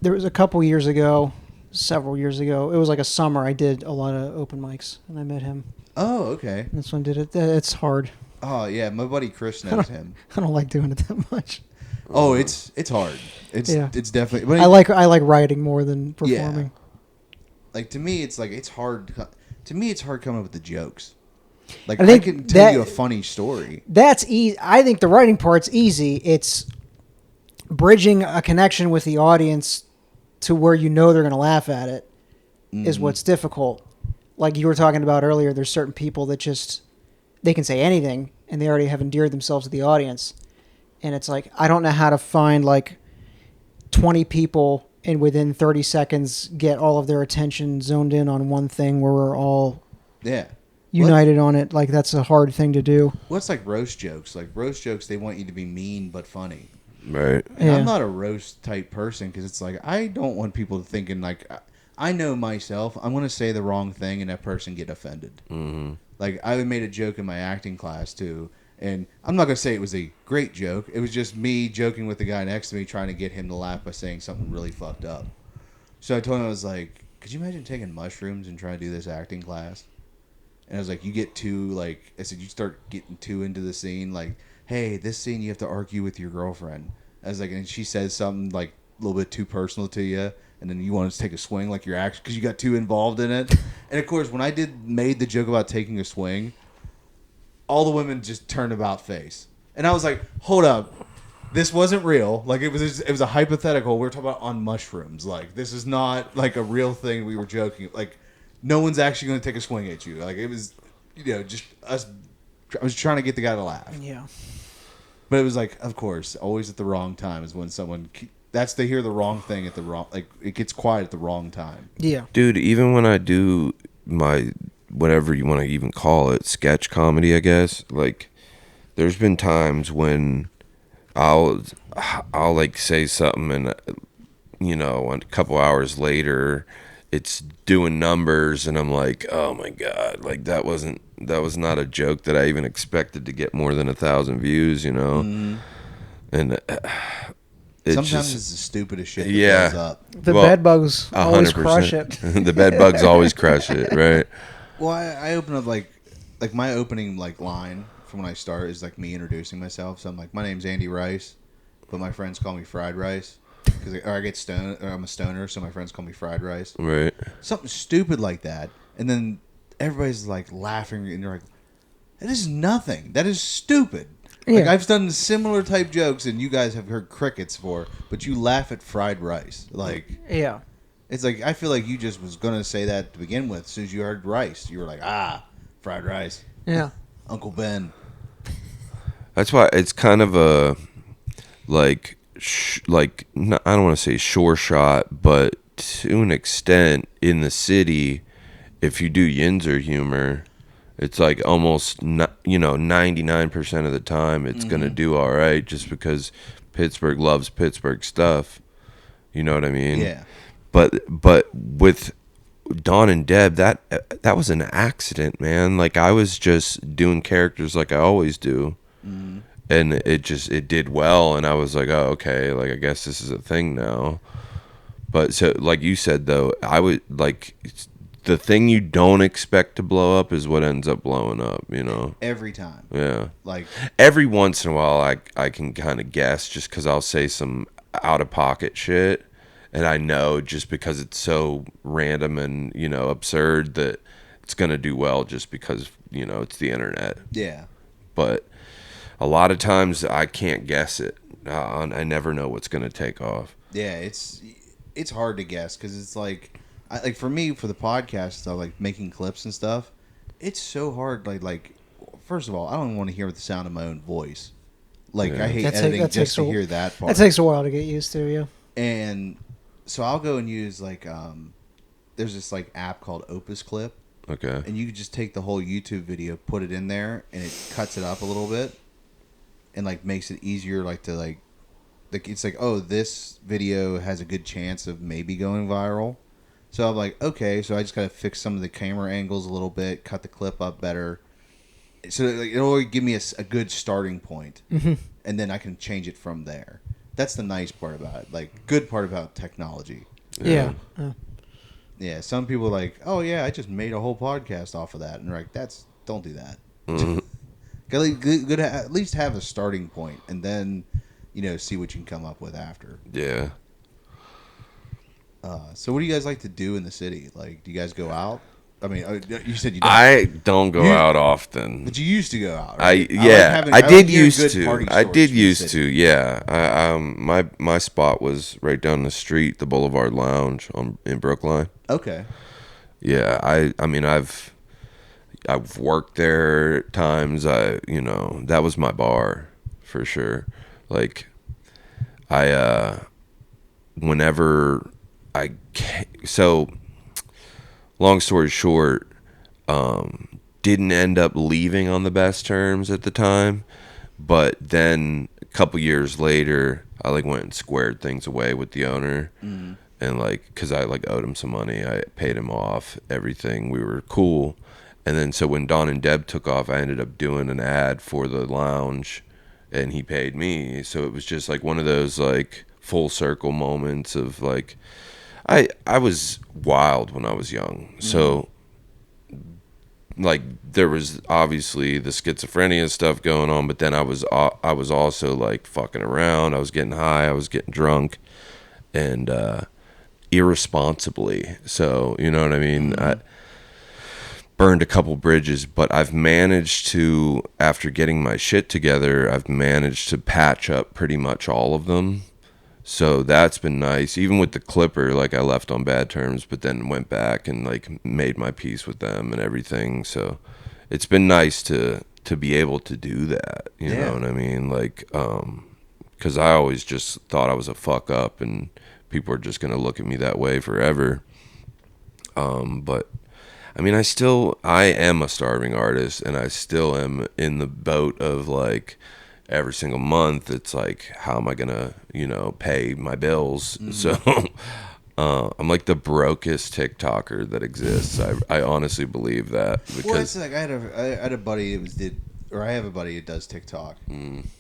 was a couple years ago, several years ago. It was like a summer. I did a lot of open mics, and I met him. Oh, okay. This one did it. It's hard. Oh, yeah. My buddy Chris knows him. I don't like doing it that much. Oh, it's hard. It's definitely. But I like writing more than performing. Yeah. Like, to me, it's like it's hard. To me, it's hard coming up with the jokes. Like, I can tell you a funny story. That's easy. I think the writing part's easy. It's bridging a connection with the audience to where you know they're going to laugh at it is what's difficult. Like you were talking about earlier, there's certain people that just they can say anything and they already have endeared themselves to the audience. And it's like, I don't know how to find like 20 people and within 30 seconds get all of their attention zoned in on one thing where we're all united on it. Like, that's a hard thing to do. What's like roast jokes? Like, roast jokes, they want you to be mean but funny. Right. And I'm not a roast type person because it's like, I don't want people thinking like, I know myself. I'm going to say the wrong thing and that person get offended. Mm-hmm. Like, I made a joke in my acting class too. And I'm not going to say it was a great joke. It was just me joking with the guy next to me, trying to get him to laugh by saying something really fucked up. So I told him, I was like, could you imagine taking mushrooms and trying to do this acting class? And I was like, you get too, like, I said, you start getting too into the scene. Like, hey, this scene you have to argue with your girlfriend. I was like, and she says something like a little bit too personal to you. And then you want to take a swing like you're actually, because you got too involved in it. And of course, when I made the joke about taking a swing, all the women just turned about face. And I was like, hold up. This wasn't real. Like, it was a hypothetical. We were talking about on mushrooms. Like, this is not like a real thing we were joking. Like, no one's actually going to take a swing at you. Like, it was, just us. I was trying to get the guy to laugh. Yeah. But it was like, of course, always at the wrong time is when someone, they hear the wrong thing at the wrong, like, it gets quiet at the wrong time. Yeah. Dude, even when I do my, whatever you want to even call it, sketch comedy, I guess, like, there's been times when I'll like say something and, a couple hours later, it's doing numbers and I'm like, oh my God, like that was not a joke that I even expected to get more than 1,000 views, And Sometimes it's the stupidest shit that goes up. The bed bugs always 100%. crush it. The bed bugs always crush it, right? Well, I open up like my opening like line from when I start is like me introducing myself. So I'm like, my name's Andy Rice, but my friends call me Fried Rice because I get stoned. Or I'm a stoner, so my friends call me Fried Rice. Right. Something stupid like that, and then everybody's like laughing, and you're like, that is nothing. That is stupid. Yeah. Like, I've done similar type jokes, and you guys have heard crickets for, but you laugh at fried rice. Like, Yeah. it's like, I feel like you just was going to say that to begin with. As soon as you heard rice, you were like, fried rice. Yeah. Uncle Ben. That's why it's kind of a, I don't want to say sure shot, but to an extent in the city, if you do Yinzer humor, it's like almost 99% of the time it's gonna do all right, just because Pittsburgh loves Pittsburgh stuff. You know what I mean? Yeah. But with Dawn and Deb, that was an accident, man. Like, I was just doing characters like I always do, and it did well, and I was like, oh, okay, like, I guess this is a thing now. But so, like you said, though, I would like the thing you don't expect to blow up is what ends up blowing up. Every time. Yeah. Like, Every once in a while, I can kind of guess, just because I'll say some out of pocket shit. And I know, just because it's so random and, absurd, that it's going to do well, just because, it's the internet. yeah. But a lot of times I can't guess it. I never know what's going to take off. Yeah, it's hard to guess, because it's like for me, for the podcast stuff, like making clips and stuff, it's so hard. Like first of all, I don't want to hear the sound of my own voice. Like, I hate editing just to hear that part. That takes a while to get used to, yeah. And so I'll go and use there's this app called Opus Clip. Okay. And you can just take the whole YouTube video, put it in there, and it cuts it up a little bit, and makes it easier to it's oh, this video has a good chance of maybe going viral. So I'm like, okay, so I just gotta fix some of the camera angles a little bit, cut the clip up better. So it'll give me a good starting point, and then I can change it from there. That's the nice part about it. Good part about technology. Yeah. Yeah, some people are like, oh yeah, I just made a whole podcast off of that, and they're like, don't do that. Good, at least have a starting point, and then see what you can come up with after. Yeah. So what do you guys like to do in the city? Do you guys go out? I mean, you said you don't. I don't go out often. But you used to go out, right? I did used to. Yeah. My spot was right down the street, the Boulevard Lounge in Brookline. Okay. Yeah, I mean, I've worked there at times. That was my bar for sure. Whenever so long story short, didn't end up leaving on the best terms at the time, but then a couple years later, I went and squared things away with the owner, and because I owed him some money, I paid him off everything. We were cool, and then so when Dawn and Deb took off, I ended up doing an ad for the lounge, and he paid me. So it was just one of those full circle moments of I was wild when I was young. So there was obviously the schizophrenia stuff going on, but then I was also fucking around. I was getting high, I was getting drunk, and irresponsibly. So, you know what I mean? I burned a couple bridges, but I've managed to, after getting my shit together, I've managed to patch up pretty much all of them. So that's been nice. Even with the Clipper, I left on bad terms, but then went back and made my peace with them and everything. So it's been nice to be able to do that. You know what I mean? Because I always just thought I was a fuck up, and people are just gonna look at me that way forever. But I mean, I am a starving artist, and I still am in the boat of every single month, it's how am I gonna, pay my bills? So I'm the brokest TikToker that exists. I honestly believe that, because it's I had a buddy I have a buddy that does TikTok,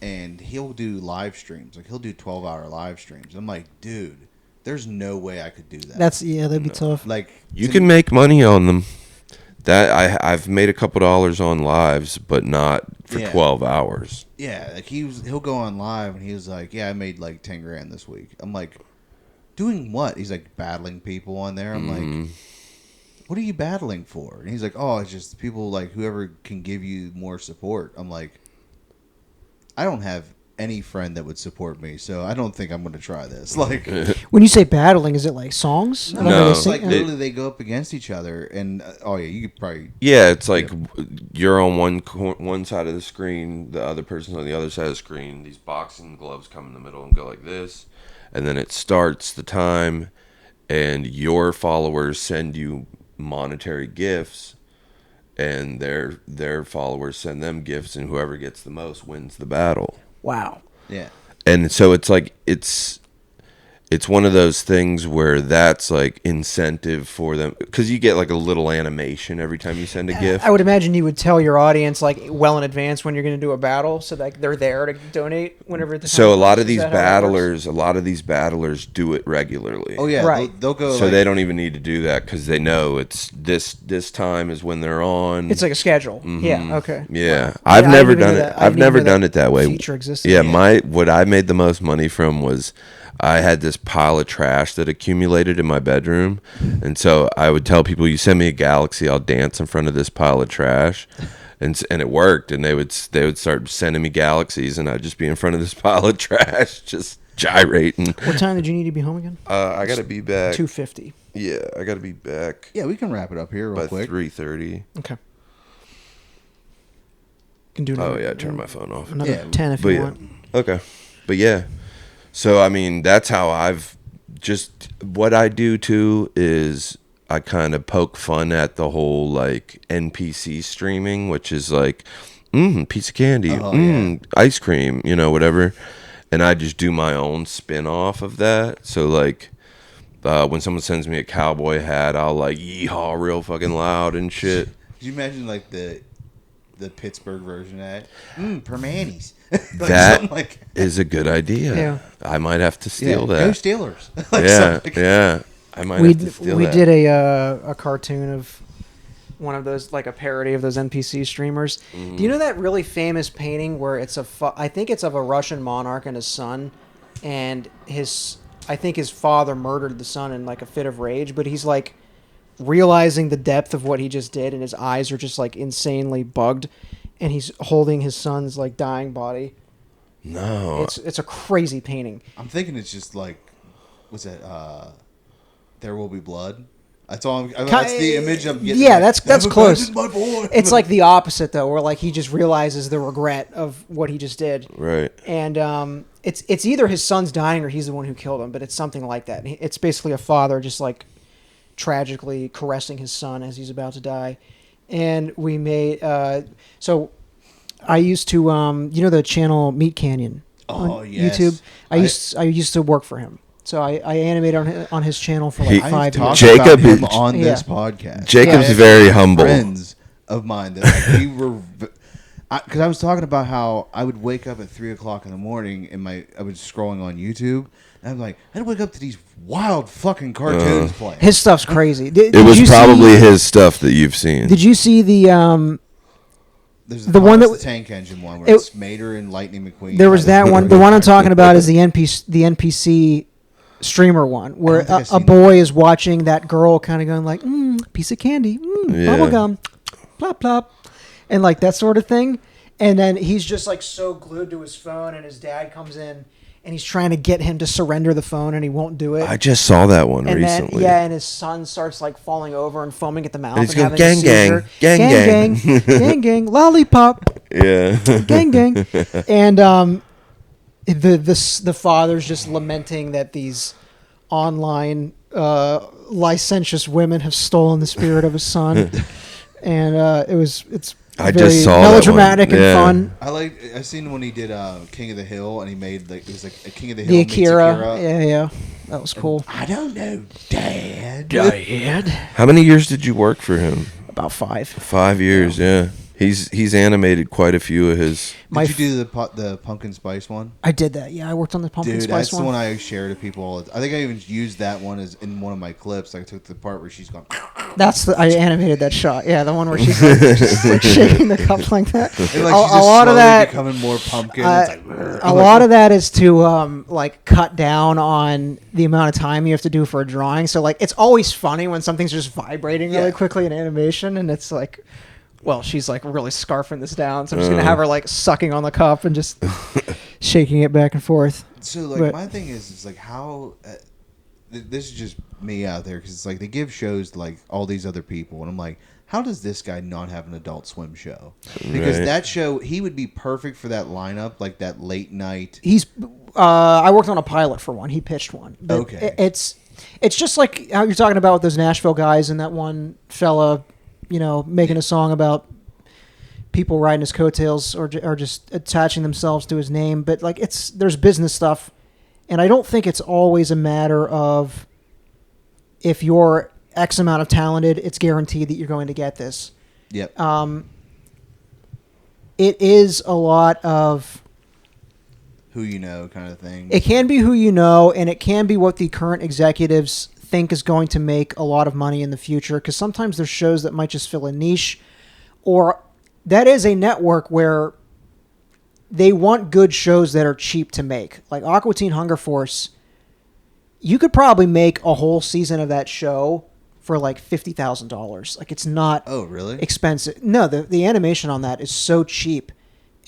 and he'll do live streams. He'll do 12-hour live streams. I'm like, dude, there's no way I could do that. That'd be tough. You can make money on them. That I've made a couple dollars on lives, but not for 12 hours. Yeah, he'll go on live and he was like, "Yeah, I made $10,000 this week." I'm like, "Doing what?" He's battling people on there. I'm like, "What are you battling for?" And he's like, "Oh, it's just people whoever can give you more support." I'm like, "I don't have any friend that would support me, so I don't think I'm going to try this." When you say battling, is it songs? No, it's literally they go up against each other, and you could probably it's you're on one side of the screen, the other person's on the other side of the screen. These boxing gloves come in the middle and go like this, and then it starts the time, and your followers send you monetary gifts, and their followers send them gifts, and whoever gets the most wins the battle. Wow. Yeah. And so it's like it's one of those things where that's like incentive for them, because you get like a little animation every time you send a gift. I would imagine you would tell your audience like well in advance when you're going to do a battle, so that they're there to donate whenever. So a lot of these battlers do it regularly. Oh yeah, Right. They'll go. So like, they don't even need to do that because they know it's this time is when they're on. It's like a schedule. Yeah. Okay. Yeah, Wow. I've Yeah, I never didn't even done know it. that. I I've didn't never even know done that it that way. feature existed. Yeah, what I made the most money from was I had this pile of trash that accumulated in my bedroom, and so I would tell people, "You send me a galaxy, I'll dance in front of this pile of trash," and it worked. And they would start sending me galaxies, and I'd just be in front of this pile of trash, just gyrating. What time did you need to be home again? I gotta be back. 2:50. Yeah, I gotta be back Yeah, we can wrap it up here real by quick. 3:30. Okay. Can do Oh another, yeah, turn my phone off. another Yeah, 10 if But you yeah, want. okay. But yeah, so I mean, that's how I've just what I do too is I kind of poke fun at the whole like NPC streaming, which is like, piece of candy, yeah. ice cream, whatever, and I just do my own spin off of that. So like. When someone sends me a cowboy hat, I'll like yeehaw real fucking loud and shit. Could you imagine like the Pittsburgh version of that? Permanis. That is a good idea. Yeah. I might have to steal Go that. Steelers. Yeah. I might We have to steal that. did a cartoon of one of those, like a parody of those NPC streamers. Do you know that really famous painting where it's I think it's of a Russian monarch and his son, and I think his father murdered the son in like a fit of rage, but he's like realizing the depth of what he just did, and his eyes are just like insanely bugged, and he's holding his son's like dying body. No. It's a crazy painting. I'm thinking it's just like, what's that? There Will Be Blood. That's all. That's the image I'm getting. Yeah, that's close. My boy. It's like the opposite though, where like he just realizes the regret of what he just did. Right. And it's either his son's dying or he's the one who killed him, but it's something like that. It's basically a father just like tragically caressing his son as he's about to die. And we made so I used to the channel Meat Canyon on yes. YouTube. I used to work for him. So I animated on his channel for like He- 5 I've years. talked Jacob about him is- on this Yeah. podcast. Jacob's I have very humble. Friends of mine that like, we were, because I was talking about how I would wake up at 3:00 in the morning and I was scrolling on YouTube, and I'm like, I'd wake up to these wild fucking cartoons playing. His stuff's crazy. It was probably his stuff that you've seen. Did you see the There's the one Thomas that- the Tank Engine one where it- it's Mater and Lightning McQueen. There was that one. The one I'm talking about is the NPC streamer one, where think I've a seen boy is watching that girl kind of going like, piece of candy, Yeah. bubblegum, plop plop, and like that sort of thing. And then he's just like so glued to his phone, and his dad comes in and he's trying to get him to surrender the phone, and he won't do it. I just saw that one And recently. then, and his son starts like falling over and foaming at the mouth. And he's and going, having a "Gang, seizure. gang, gang, gang, gang, gang, lollipop, Yeah. gang, gang. And the father's just lamenting that these online licentious women have stolen the spirit of his son. And it's I very just saw that melodramatic one. and Yeah. fun. I seen when he did King of the Hill, and he made like it was like a King of the Hill The meets Akira, yeah, that was cool. I don't know, Dad. How many years did you work for him? About 5. 5 years, yeah. He's animated quite a few of his. Did you do the pumpkin spice one? I did that. Yeah, I worked on the pumpkin Dude, spice that's one. the one I share to people. All the I think I even used that one as in one of my clips. I took the part where she's going. I animated that shot. Yeah, the one where she's like, just like shaking the cup like that. And like she's a just lot of slowly that. becoming more pumpkin. It's like, A lot of that is to like cut down on the amount of time you have to do for a drawing. So like it's always funny when something's just vibrating really Yeah. quickly in animation, and it's like, well, she's like really scarfing this down, so I'm just gonna have her like sucking on the cup and just shaking it back and forth. So like But- my thing is like how this is just me out there because it's like they give shows to, like all these other people, and I'm like, how does this guy not have an Adult Swim show? Because Right. that show, he would be perfect for that lineup, like that late night. He's I worked on a pilot for one. He pitched one. But Okay. It's just like how you're talking about with those Nashville guys and that one fella, making a song about people riding his coattails or just attaching themselves to his name. But like there's business stuff, and I don't think it's always a matter of if you're X amount of talented, it's guaranteed that you're going to get this. Yep. It is a lot of Who you know kind of thing. it can be who you know, and it can be what the current executives think is going to make a lot of money in the future, because sometimes there's shows that might just fill a niche, or that is a network where they want good shows that are cheap to make. Like Aqua Teen Hunger Force, you could probably make a whole season of that show for like $50,000. Like it's not Oh, really? expensive. No, the animation on that is so cheap,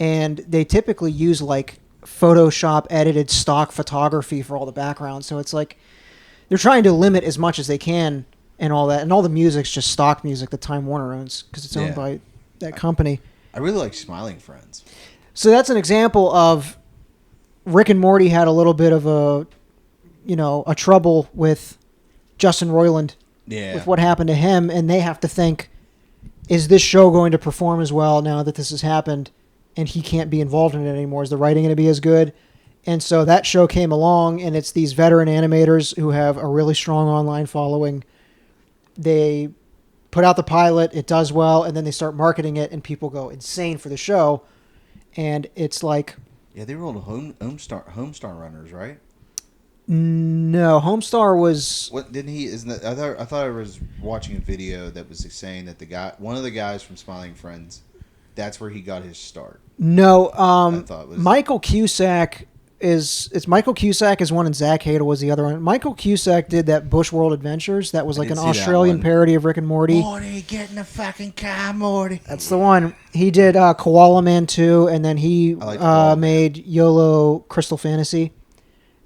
and they typically use like Photoshop edited stock photography for all the backgrounds. So it's like they're trying to limit as much as they can and all that. And all the music's just stock music that Time Warner owns because it's owned by that company. I really like Smiling Friends. So that's an example of Rick and Morty had a little bit of a trouble with Justin Roiland. Yeah. With what happened to him, and they have to think, is this show going to perform as well now that this has happened and he can't be involved in it anymore? Is the writing going to be as good? And so that show came along, and it's these veteran animators who have a really strong online following. They put out the pilot, it does well, and then they start marketing it, and people go insane for the show. And it's like... Yeah, they were old Homestar Runners, right? No, Homestar was... What didn't he? Isn't that? I thought I was watching a video that was saying that one of the guys from Smiling Friends, that's where he got his start. No, I thought it was Michael Cusack Michael Cusack is one, and Zach Hadel was the other one. Michael Cusack did that Bush World Adventures. That was like an Australian parody of Rick and Morty. Morty, get in the fucking car, Morty. That's the one. He did Koala Man 2, and then he made YOLO Crystal Fantasy.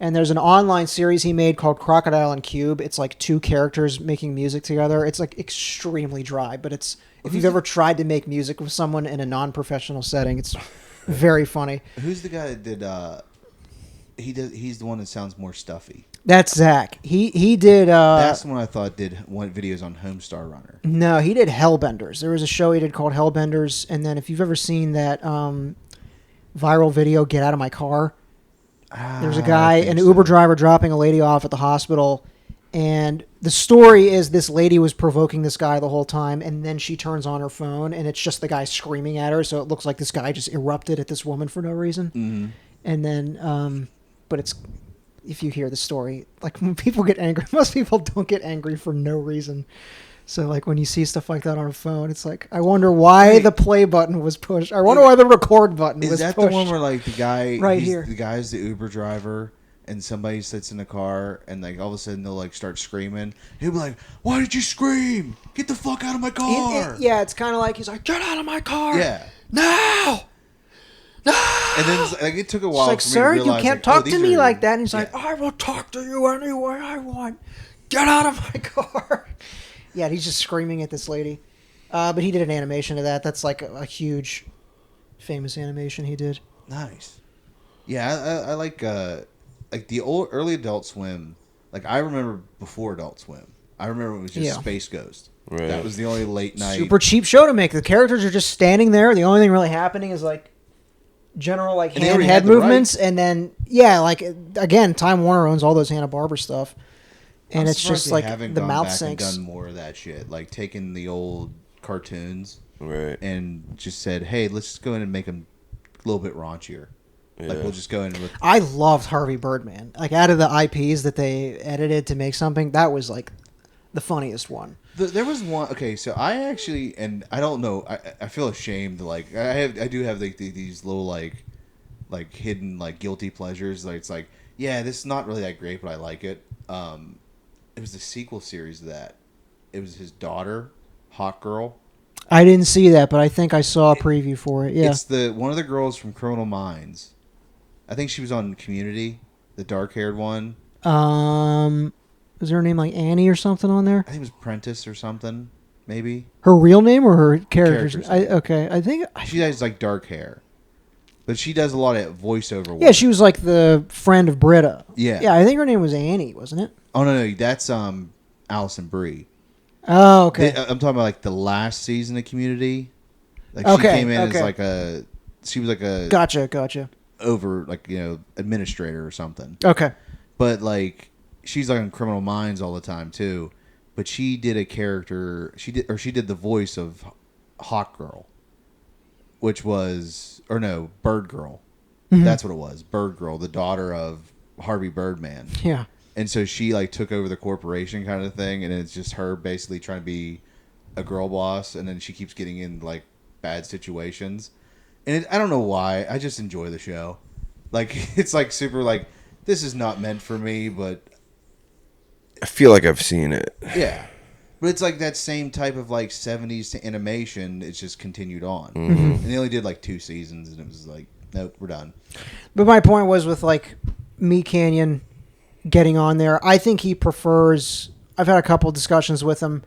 And there's an online series he made called Crocodile and Cube. It's like two characters making music together. It's like extremely dry, but it's if you've ever tried to make music with someone in a non-professional setting, it's very funny. Who's the guy that did? He's the one that sounds more stuffy. That's Zach. He did. That's the one I thought did one videos on Homestar Runner. No, he did Hellbenders. There was a show he did called Hellbenders, and then if you've ever seen that viral video, Get Out of My Car. There's a guy, an Uber driver, dropping a lady off at the hospital, and the story is this lady was provoking this guy the whole time, and then she turns on her phone, and it's just the guy screaming at her, so it looks like this guy just erupted at this woman for no reason. Mm-hmm. And then, but it's, if you hear the story, like when people get angry, most people don't get angry for no reason. So like when you see stuff like that on a phone, it's like, I wonder why the play button was pushed. I wonder why the record button was pushed. Is that the one where like the guy, here. The guy's the Uber driver, and somebody sits in the car, and like all of a sudden they'll like start screaming. He'll be like, "Why did you scream? Get the fuck out of my car!" It's kind of like he's like, "Get out of my car!" Yeah. Now. No. And then like it took a while. It's like, for me sir, to realize, you can't talk to me like that. And he's yeah. like, I will talk to you any way I want. Get out of my car. Yeah, he's just screaming at this lady. But he did an animation of that. That's like a huge, famous animation he did. Nice. Yeah, I like the old early Adult Swim. Like I remember before Adult Swim. I remember it was just Space Ghost. Right. That was the only late night. Super cheap show to make. The characters are just standing there. The only thing really happening is like general like hand head movements, and then like again, Time Warner owns all those Hanna-Barbera stuff. And it's just like the mouth sinks. Done more of that shit, like taking the old cartoons, right, and just said, "Hey, let's just go in and make them a little bit raunchier." Yeah. Like we'll just go in with. I loved Harvey Birdman. Like out of the IPs that they edited to make something, that was like the funniest one. There was one. Okay, so I actually, and I don't know. I feel ashamed. Like I do have like these little like hidden like guilty pleasures. Like it's like, yeah, this is not really that great, but I like it. It was the sequel series of that. It was his daughter, Hawk Girl. I didn't see that, but I think I saw a preview for it. Yeah, it's one of the girls from Criminal Minds. I think she was on Community, the dark-haired one. Is her name like Annie or something on there? I think it was Prentice or something, maybe. Her real name or her character's name? I think she has like dark hair. But she does a lot of voiceover work. Yeah, she was like the friend of Britta. Yeah. Yeah, I think her name was Annie, wasn't it? Oh no, that's Allison Brie. Oh, okay. I'm talking about like the last season of Community. Like Okay, she came in okay. as like she was like a Gotcha. over like administrator or something. Okay. But like she's like on Criminal Minds all the time too. But she did a character. She did the voice of Hawk Girl, which was Bird Girl. Mm-hmm. That's what it was. Bird Girl, the daughter of Harvey Birdman. Yeah. And so she like took over the corporation kind of thing, and it's just her basically trying to be a girl boss, and then she keeps getting in like bad situations. And I don't know why. I just enjoy the show. Like it's like super like this is not meant for me, but I feel like I've seen it. yeah. But it's like that same type of like 70s to animation. It's just continued on. Mm-hmm. And they only did like 2 seasons, and it was like, nope, we're done. But my point was with like Me Canyon getting on there, I think he prefers. I've had a couple discussions with him.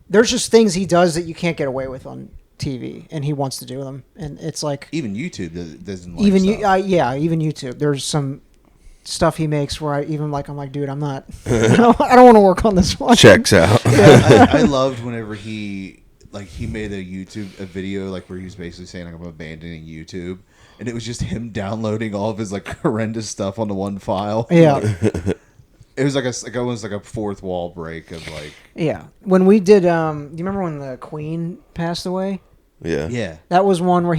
There's just things he does that you can't get away with on TV, and he wants to do them. And it's like Even YouTube doesn't like even stuff. even YouTube. There's some stuff he makes where I'm like, dude, I'm not. I don't want to work on this one. Checks out. I loved whenever he made a video like where he was basically saying like, I'm abandoning YouTube, and it was just him downloading all of his like horrendous stuff onto one file. Yeah. It was almost like a fourth wall break of like Yeah. When we did, do you remember when the Queen passed away? Yeah. That was one where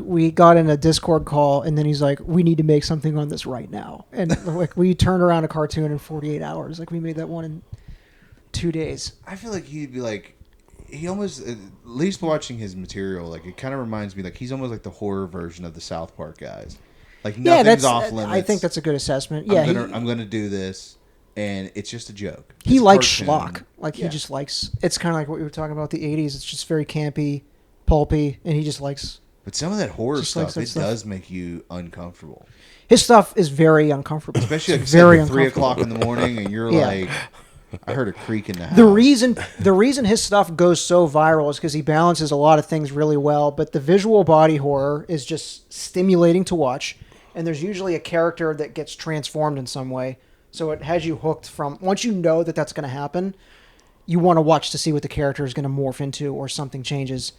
we got in a Discord call, and then he's like, we need to make something on this right now. And like we turned around a cartoon in 48 hours. Like we made that one in 2 days. I feel like he'd be like he almost at least watching his material like it kind of reminds me like he's almost like the horror version of the South Park guys. Like nothing's off limits. I think that's a good assessment. I'm gonna do this, and it's just a joke. He It's likes cartoon. schlock. Like Yeah. he just likes. It's kind of like what we were talking about the 80s. It's just very campy, pulpy, and he just likes. But some of that horror Just likes stuff, that it stuff. does make you uncomfortable. His stuff is very uncomfortable. Especially like It's very at 3 uncomfortable. o'clock in the morning, and you're Yeah. like, I heard a creak in the house. The reason his stuff goes so viral is because he balances a lot of things really well, but the visual body horror is just stimulating to watch, and there's usually a character that gets transformed in some way, so it has you hooked from once you know that that's going to happen, you want to watch to see what the character is going to morph into or something changes.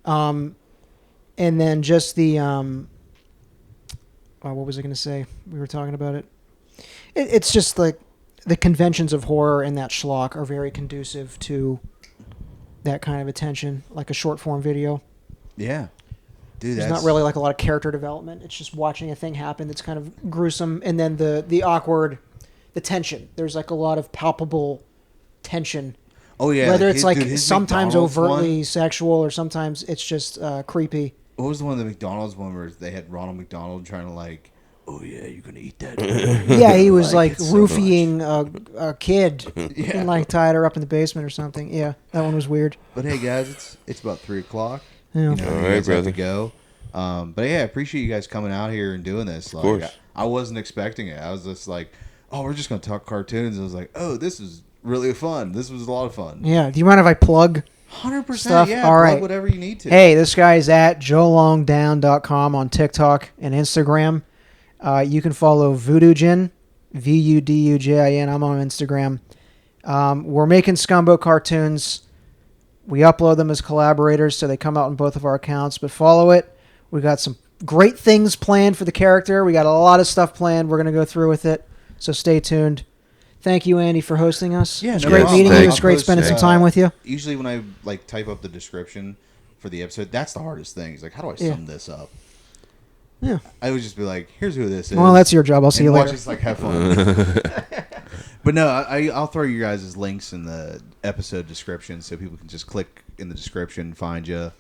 And then just the what was I going to say? We were talking about it. It's just like the conventions of horror and that schlock are very conducive to that kind of attention, like a short form video. Yeah. Dude, There's that's not really like a lot of character development. It's just watching a thing happen that's kind of gruesome, and then the awkward, the tension. There's like a lot of palpable tension. Oh yeah. Whether it's like his sometimes McDonald's overtly one- sexual or sometimes it's just creepy. What was the one, the McDonald's one where they had Ronald McDonald trying to like, oh yeah, you're gonna eat that. Yeah, he was like like it so roofying a kid Yeah. and like tied her up in the basement or something. Yeah, that one was weird. But hey guys, it's about 3 o'clock. Yeah. You know, All you right, guys have to brother. go. But yeah, I appreciate you guys coming out here and doing this. Like, course. I wasn't expecting it. I was just like, oh, we're just gonna talk cartoons. I was like, oh, this is really fun. This was a lot of fun. Yeah. Do you mind if I plug 100%. stuff? Yeah. All plug right. whatever you need to. Hey, this guy's at joelongdown.com on TikTok and Instagram. You can follow Voodoo Jin, VUDUJIN. I'm on Instagram. We're making Scumbo cartoons. We upload them as collaborators, so they come out on both of our accounts. But follow it. We got some great things planned for the character. We got a lot of stuff planned. We're going to go through with it. So stay tuned. Thank you, Andy, for hosting us. Yeah, It was no great problem. meeting you. It Thanks. was great spending some time with you. Usually when I like type up the description for the episode, that's the hardest thing. It's like, how do I Yeah. sum this up? Yeah. I would just be like, here's who this is. Well, that's your job. I'll see and you watch later. us like have fun. But no, I'll throw you guys' links in the episode description so people can just click in the description, find you.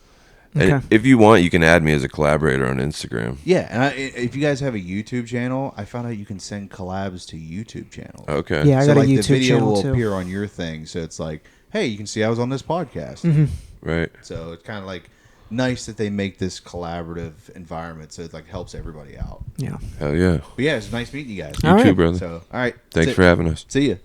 Okay. And if you want, you can add me as a collaborator on Instagram. Yeah, and if you guys have a YouTube channel, I found out you can send collabs to YouTube channels. Okay. Yeah, I got like a YouTube the video channel will too. appear on your thing, so it's like, hey, you can see I was on this podcast. Mm-hmm. Right. So it's kind of like nice that they make this collaborative environment, so it like helps everybody out. Yeah. Hell yeah. But yeah, it's nice meeting you guys. You All too, right. brother. So all right, Thanks that's for it. having us. See ya.